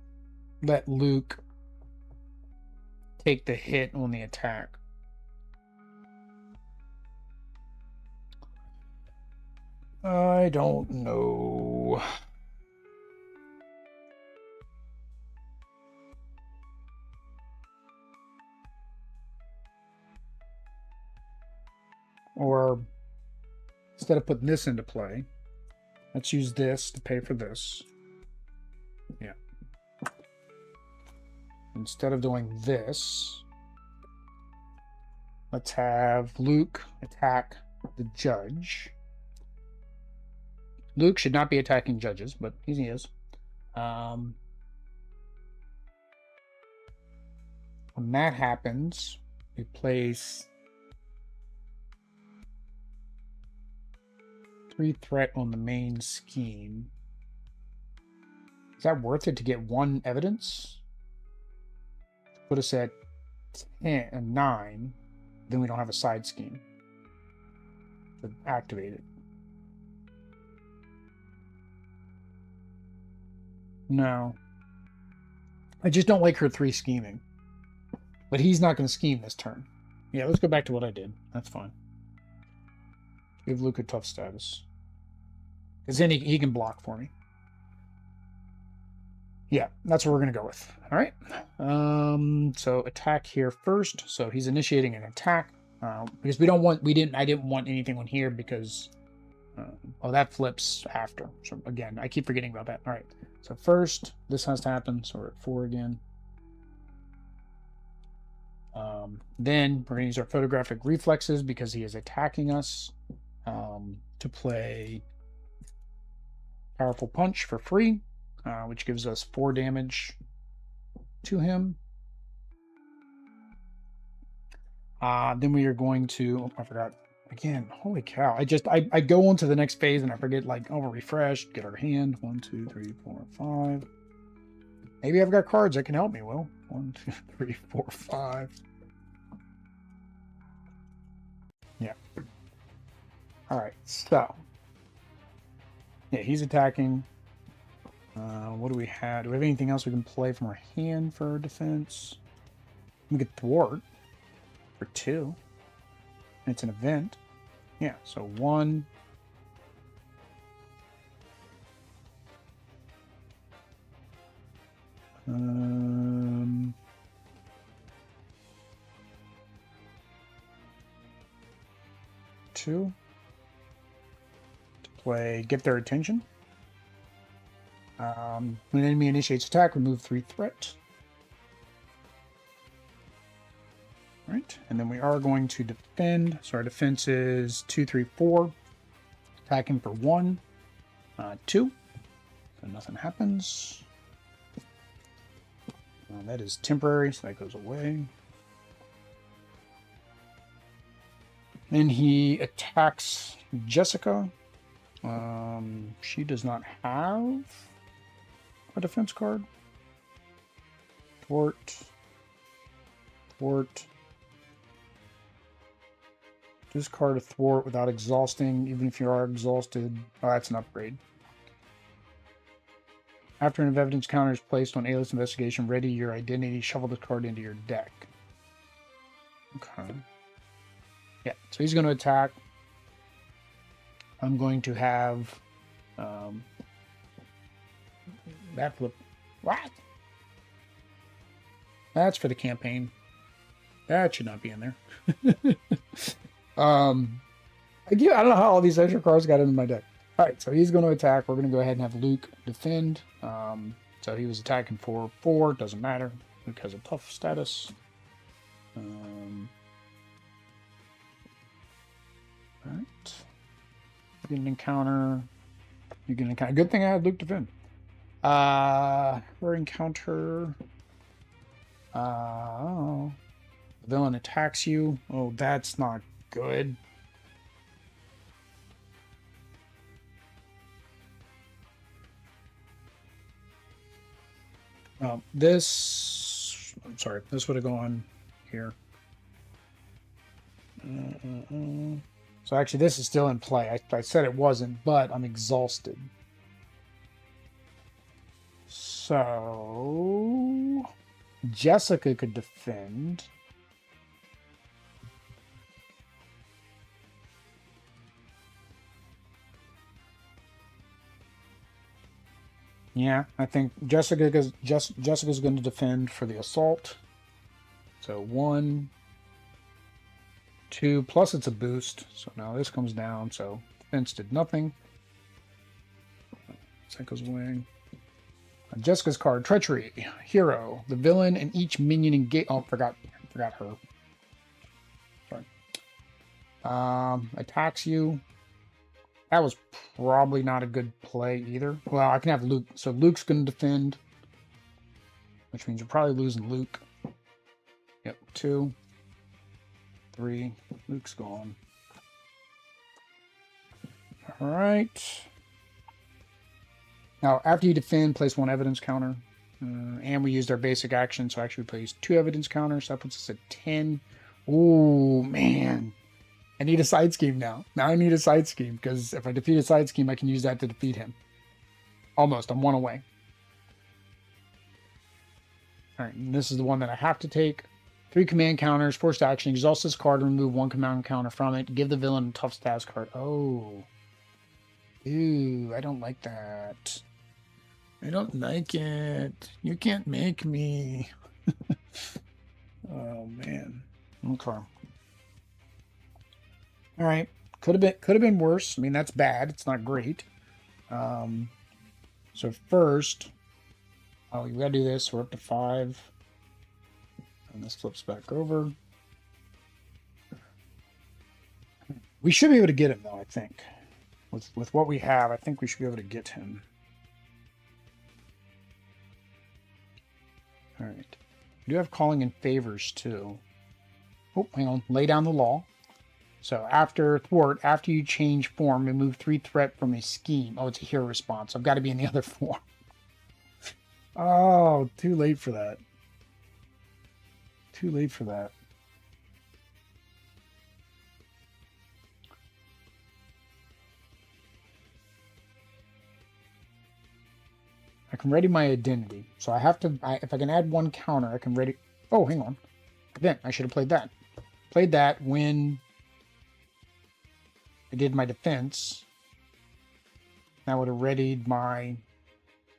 S1: Luke take the hit on the attack. I don't know. Or instead of putting this into play, let's use this to pay for this. Yeah. Instead of doing this, let's have Luke attack the judge. Luke should not be attacking judges, but he is. When that happens, we place 3 threat on the main scheme. Is that worth it to get 1 evidence? Put us at 10 and 9, then we don't have a side scheme to activate it. No. I just don't like her 3 scheming. But he's not going to scheme this turn. Yeah, let's go back to what I did. That's fine. Give Luke a tough status. Because then he can block for me. Yeah, that's what we're going to go with. All right. So attack here first. So he's initiating an attack. Because I didn't want anything on here because... oh, that flips after. So again, I keep forgetting about that. All right. So first, this has to happen. So we're at 4 again. Then we're going to use our photographic reflexes because he is attacking us to play Powerful Punch for free, which gives us 4 damage to him. Then we are going to... Oh, I forgot. Again, holy cow. I go on to the next phase and I forget, like, oh, we'll refresh, get our hand. 1, 2, 3, 4, 5. Maybe I've got cards that can help me, Will. 1, 2, 3, 4, 5. Yeah. Alright, so. Yeah, he's attacking. What do we have? Do we have anything else we can play from our hand for defense? We could thwart for 2. It's an event. Yeah, so 1. Two. To play Get Their Attention. When an enemy initiates attack, remove 3 threat. Right, and then we are going to defend. So our defense is 2, 3, 4. Attacking for 1, 2. So nothing happens. That is temporary, so that goes away. Then he attacks Jessica. She does not have a defense card. Thwart. Thwart. Discard a thwart without exhausting, even if you are exhausted. Oh, that's an upgrade. After an evidence counter is placed on A-list investigation, ready your identity, shuffle the card into your deck. Okay. Yeah, so he's going to attack. I'm going to have that flip. What? That's for the campaign. That should not be in there. I don't know how all these extra cards got into my deck. All right, so he's going to attack. We're going to go ahead and have Luke defend. So he was attacking for 4. Doesn't matter. Luke has a tough status. All right. You get an encounter. You get an encounter. Good thing I had Luke defend. Her encounter. The villain attacks you. Oh, that's not good. This would have gone here. So actually, this is still in play. I said it wasn't, but I'm exhausted. So Jessica could defend. Yeah, I think Jessica's going to defend for the assault. So 1, 2, plus it's a boost. So now this comes down. So defense did nothing. That goes away. Jessica's card, Treachery, Hero, the villain, and each minion engage. Oh, forgot her. Sorry. Attacks you. That was probably not a good play either. Well, I can have Luke. So Luke's going to defend, which means you're probably losing Luke. Yep, 2, 3. Luke's gone. All right. Now, after you defend, place 1 evidence counter. And we used our basic action, so actually we place 2 evidence counters. That puts us at 10. Ooh, man. I need a side scheme now. Now I need a side scheme, because if I defeat a side scheme, I can use that to defeat him. Almost. I'm 1 away. All right, and this is the one that I have to take. 3 command counters, forced action, exhaust this card, remove 1 command counter from it, give the villain a tough status card. Oh. Ew, I don't like that. I don't like it. You can't make me. Oh man. Okay. All right. Could have been worse. I mean, that's bad. It's not great. So first, we gotta do this. We're up to 5, and this flips back over. We should be able to get him though. I think with what we have, I think we should be able to get him. All right. We do have calling in favors too. Oh, hang on. Lay down the law. So after thwart, after you change form, remove 3 threat from a scheme. Oh, it's a hero response. I've got to be in the other form. Oh, too late for that. Too late for that. I can ready my identity. So I have to, if I can add 1 counter, I can ready. Oh, hang on. Then I should have played that. Played that when I did my defense. That would have readied me.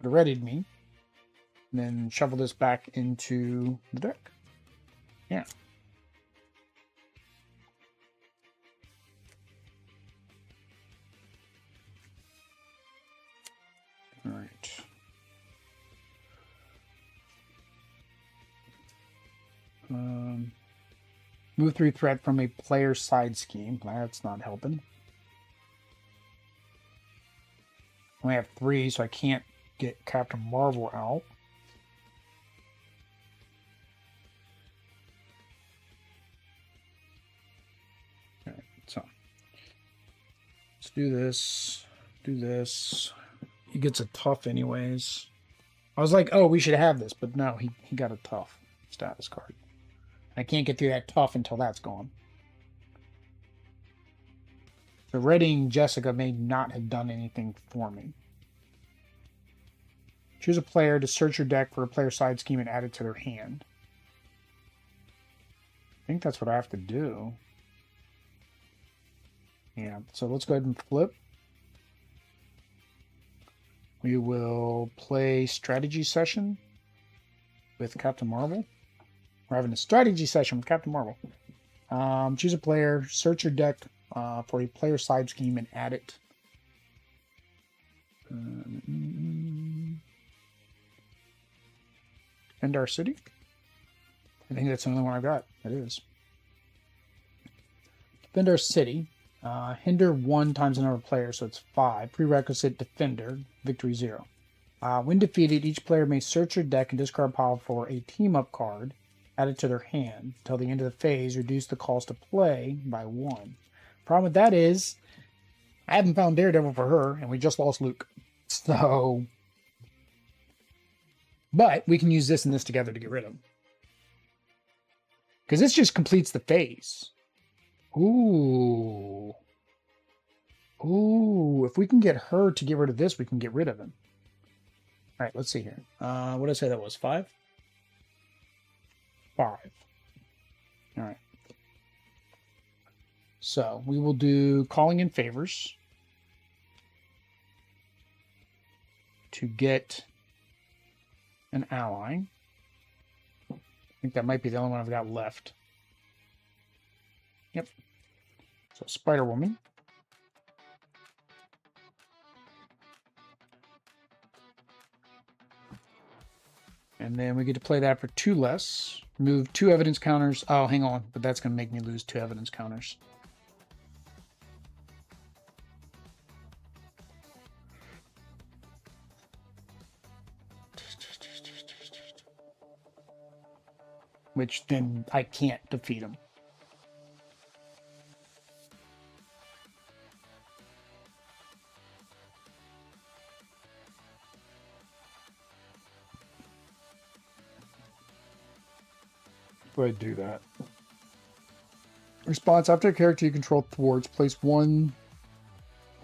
S1: And then shovel this back into the deck. Yeah. All right. Move 3 threat from a player's side scheme. That's not helping. I only have 3, so I can't get Captain Marvel out. Okay, so let's do this. Do this. He gets a tough anyways. I was like, oh, we should have this, but no, he got a tough status card. I can't get through that tough until that's gone. So readying Jessica may not have done anything for me. Choose a player to search your deck for a player side scheme and add it to their hand. I think that's what I have to do. Yeah, so let's go ahead and flip. We will play strategy session with Captain Marvel. We're having a strategy session with Captain Marvel. Choose a player, search your deck for a player side scheme, and add it. Defend our city? I think that's the only one I've got. It is. Defend our city. Hinder 1 times the number of players, so it's 5. Prerequisite defender, victory 0. When defeated, each player may search your deck and discard pile for a team-up card. Add it to their hand. Until the end of the phase, reduce the cost to play by 1. Problem with that is, I haven't found Daredevil for her, and we just lost Luke. So, but we can use this and this together to get rid of him. Because this just completes the phase. Ooh. Ooh, if we can get her to get rid of this, we can get rid of him. All right, let's see here. What did I say that was? 5? 5. All right. So we will do calling in favors to get an ally. I think that might be the only one I've got left. Yep. So Spider-Woman. And then we get to play that for 2 less. Remove 2 evidence counters. Oh, hang on. But that's going to make me lose 2 evidence counters. Which then I can't defeat him. Go ahead and do that. Response: after a character you control thwarts, place 1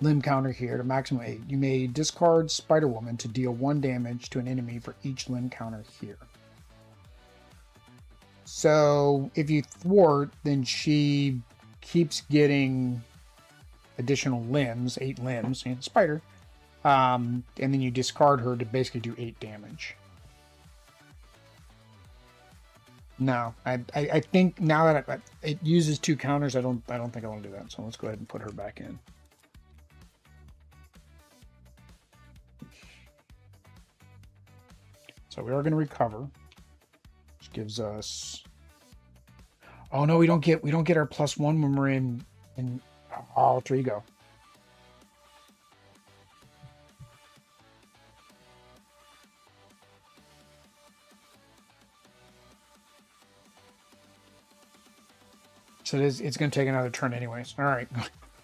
S1: limb counter here to maximum 8. You may discard Spider-Woman to deal 1 damage to an enemy for each limb counter here. So if you thwart, then she keeps getting additional limbs, 8 limbs, and spider. And then you discard her to basically do 8 damage. No, I think now that it uses 2 counters, I don't think I want to do that. So let's go ahead and put her back in. So we are going to recover, which gives us. Oh no, we don't get our +1 when we're in. Oh, there you go. So it's going to take another turn anyways. All right.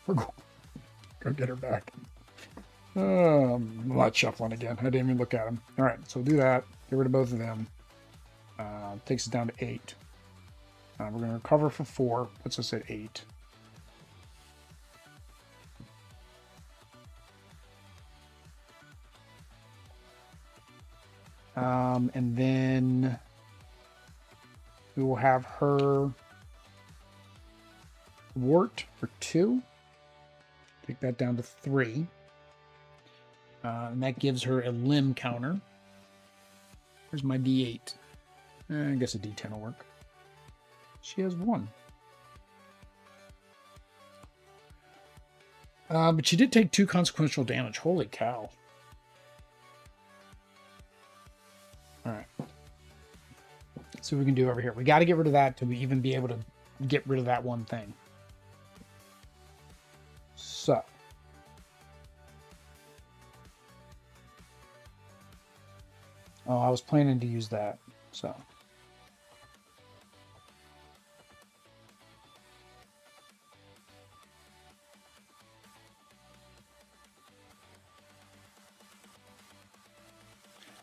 S1: Go get her back. I'm not shuffling again. I didn't even look at them. All right, so we'll do that. Get rid of both of them. Takes us down to 8. We're going to recover for 4. Puts us at 8. And then we will have her wart for 2. Take that down to 3. And that gives her a limb counter. Where's my D8? I guess a D10 will work. She has 1. But she did take 2 consequential damage. Holy cow. Alright. See what we can do over here. We got to get rid of that to even be able to get rid of that one thing. So. Oh, I was planning to use that, so.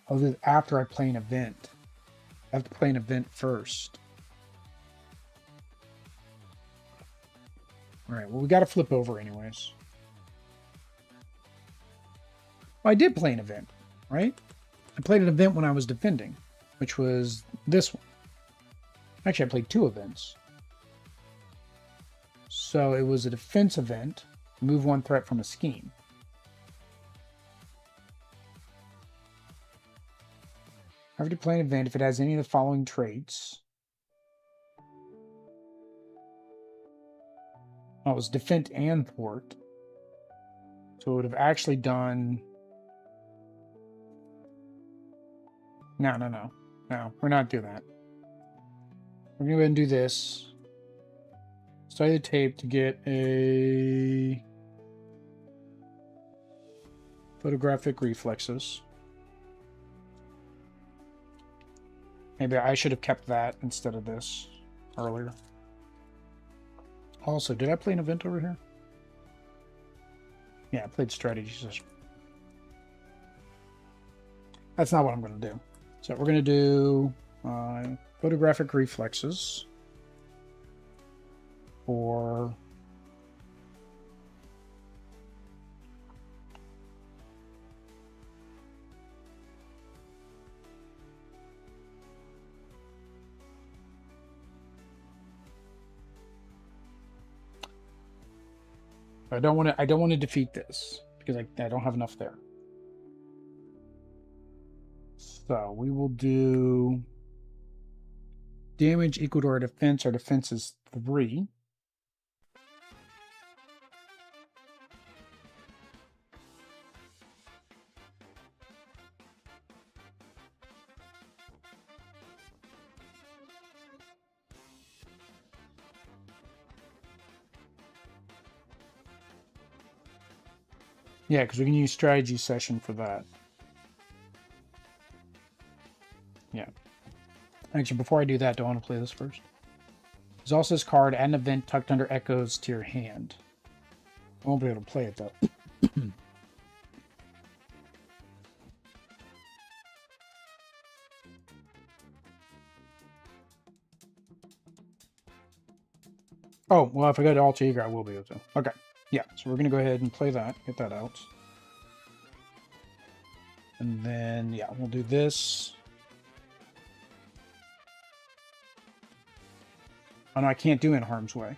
S1: I'll do it after I play an event. I have to play an event first. All right, well, we got to flip over anyways. Well, I did play an event, right? I played an event when I was defending, which was this one. Actually, I played 2 events. So it was a defense event, remove 1 threat from a scheme. After you play an event, if it has any of the following traits. Oh, it was defend and thwart. So it would have actually done. No, we're not doing that. We're going to go ahead and do this. Study the tape to get a photographic reflexes. Maybe I should have kept that instead of this earlier. Also, did I play an event over here? Yeah, I played strategies. That's not what I'm going to do. So we're going to do photographic reflexes for I don't want to defeat this because I don't have enough there. So we will do damage equal to our defense. Our defense is 3. Yeah, because we can use strategy session for that. Yeah. Actually, before I do that, do I want to play this first? There's also this card, add an event tucked under echoes to your hand. I won't be able to play it, though. Oh, well, if I go to Alter Ego, I will be able to. Okay. Yeah, so we're going to go ahead and play that. Get that out. And then, yeah, we'll do this. Oh, no, I can't do In Harm's Way.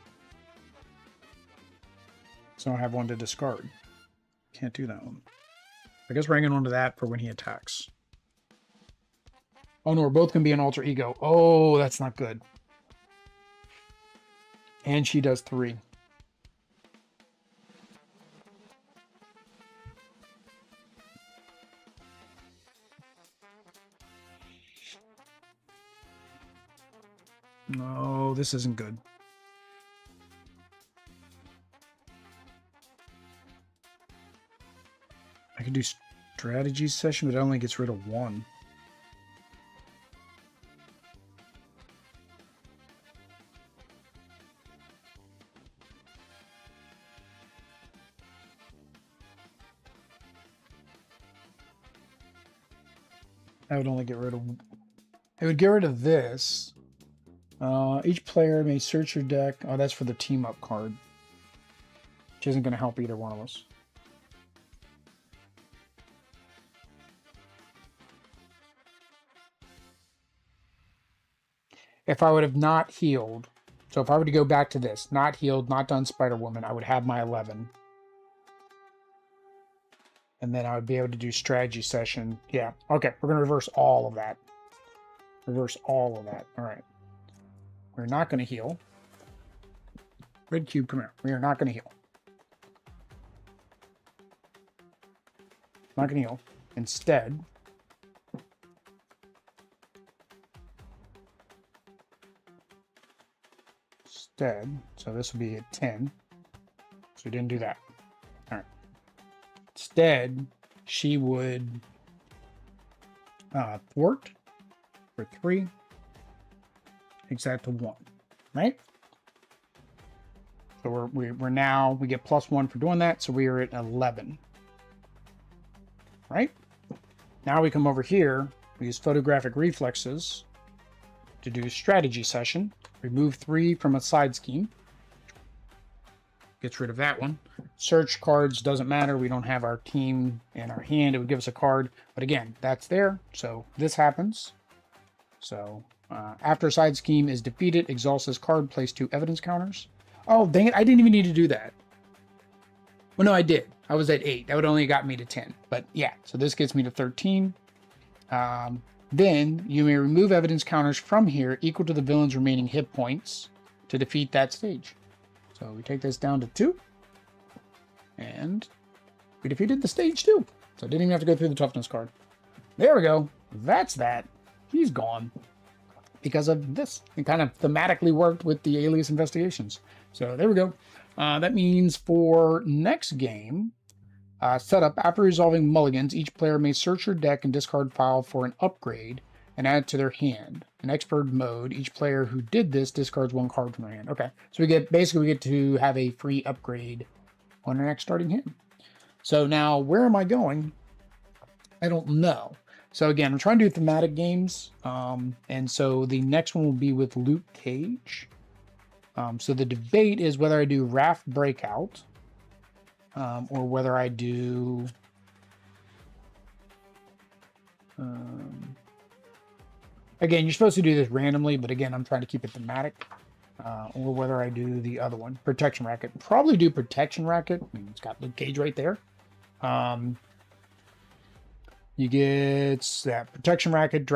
S1: So I don't have one to discard. Can't do that one. I guess we're hanging on to that for when he attacks. Oh, no, we're both going to be an Alter Ego. Oh, that's not good. And she does 3. No, this isn't good. I can do strategy session, but it only gets rid of 1. I would only get rid of... I would get rid of this. Each player may search your deck. Oh, that's for the team-up card. Which isn't going to help either one of us. If I would have not healed... So if I were to go back to this, not healed, not done Spider-Woman, I would have my 11. And then I would be able to do strategy session. Yeah, okay, we're going to reverse all of that. Reverse all of that. All right. We're not going to heal. Red cube, come here. We are not going to heal. Not going to heal. Instead, so this will be a 10. So we didn't do that. All right. Instead, she would thwart for 3. Takes that to 1, right? So we're now, we get +1 for doing that, so we are at 11. Right? Now we come over here, we use photographic reflexes to do strategy session. Remove 3 from a side scheme. Gets rid of that one. Search cards doesn't matter. We don't have our team in our hand. It would give us a card. But again, that's there. So this happens. So after a side scheme is defeated, exhaust this card, place 2 evidence counters. Oh, dang it. I didn't even need to do that. Well, no, I did. I was at 8. That would only got me to 10. But yeah, so this gets me to 13. Then you may remove evidence counters from here equal to the villain's remaining hit points to defeat that stage. So we take this down to 2. And we defeated the stage 2. So I didn't even have to go through the toughness card. There we go. That's that. He's gone. Because of this. It kind of thematically worked with the Alias investigations. So there we go. That means for next game, setup, after resolving mulligans, each player may search your deck and discard file for an upgrade and add it to their hand. In expert mode, each player who did this discards 1 card from their hand. Okay, so we get to have a free upgrade on our next starting hand. So now, where am I going? I don't know. So again, I'm trying to do thematic games, and so the next one will be with Luke Cage. So the debate is whether I do Raft Breakout, or whether I do again, you're supposed to do this randomly, but again, I'm trying to keep it thematic, or whether I do the other one, Protection Racket. Probably do Protection Racket. I mean, it's got Luke Cage right there. You get that protection racket,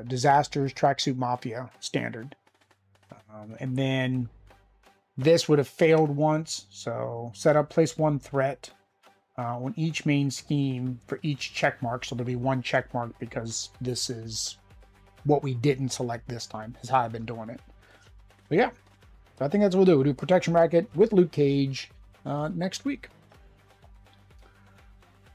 S1: disasters, tracksuit mafia standard. And then this would have failed once. So set up, place one threat on each main scheme for each check mark. So there'll be one check mark because this is what we didn't select this time, is how I've been doing it. But yeah, so I think that's what we'll do. We'll do protection racket with Luke Cage next week.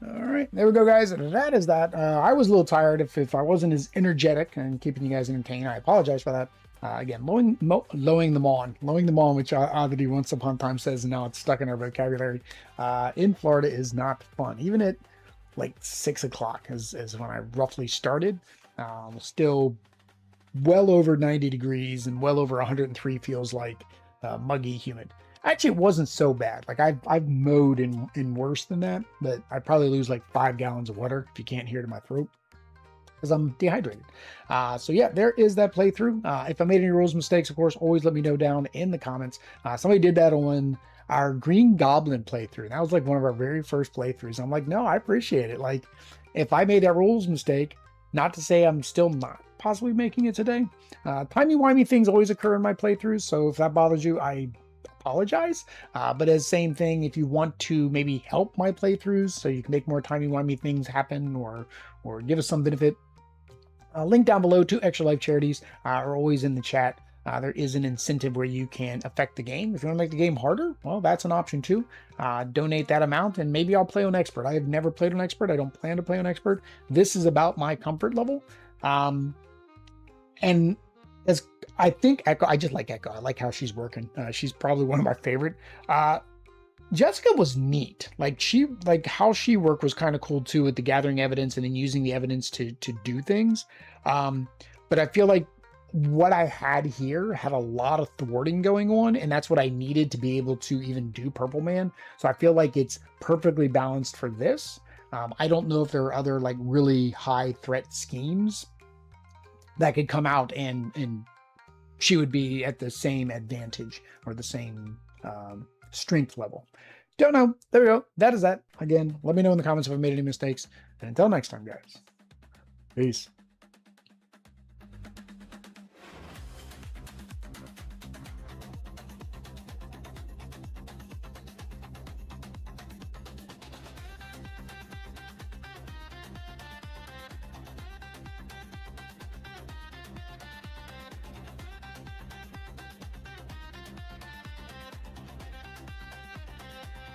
S1: All right, there we go, guys. That is that. I was a little tired. If I wasn't as energetic and keeping you guys entertained, I apologize for that. Again, lowing them on, which oddity once upon a time says, and now it's stuck in our vocabulary. In Florida is not fun. Even at like 6 o'clock is when I roughly started. Still well over 90 degrees and well over 103 feels like muggy, humid. Actually, it wasn't so bad. Like I've mowed in worse than that, but I probably lose like 5 gallons of water if you can't hear it in my throat, because I'm dehydrated. So yeah, there is that playthrough. If I made any rules mistakes, of course, always let me know down in the comments. Somebody did that on our Green Goblin playthrough. That was like one of our very first playthroughs. I'm like, no, I appreciate it. Like, if I made that rules mistake, not to say I'm still not possibly making it today. Timey-wimey things always occur in my playthroughs, so if that bothers you, I apologize. But as same thing, if you want to maybe help my playthroughs so you can make more timey-wimey things happen or give us some benefit, link down below to Extra Life charities are always in the chat. There is an incentive where you can affect the game. If you want to make the game harder, well, that's an option too. Donate that amount and maybe I'll play on Expert. I have never played on Expert. I don't plan to play on Expert. This is about my comfort level. And as I think Echo, I just like Echo. I like how she's working. She's probably one of my favorite. Jessica was neat. Like how she worked was kind of cool too, with the gathering evidence and then using the evidence to do things. But I feel like what I had here had a lot of thwarting going on, and that's what I needed to be able to even do Purple Man. So I feel like it's perfectly balanced for this. I don't know if there are other like really high threat schemes that could come out and she would be at the same advantage or the same strength level. Don't know. There we go. That is that. Again, let me know in the comments if I made any mistakes. And until next time, guys. Peace.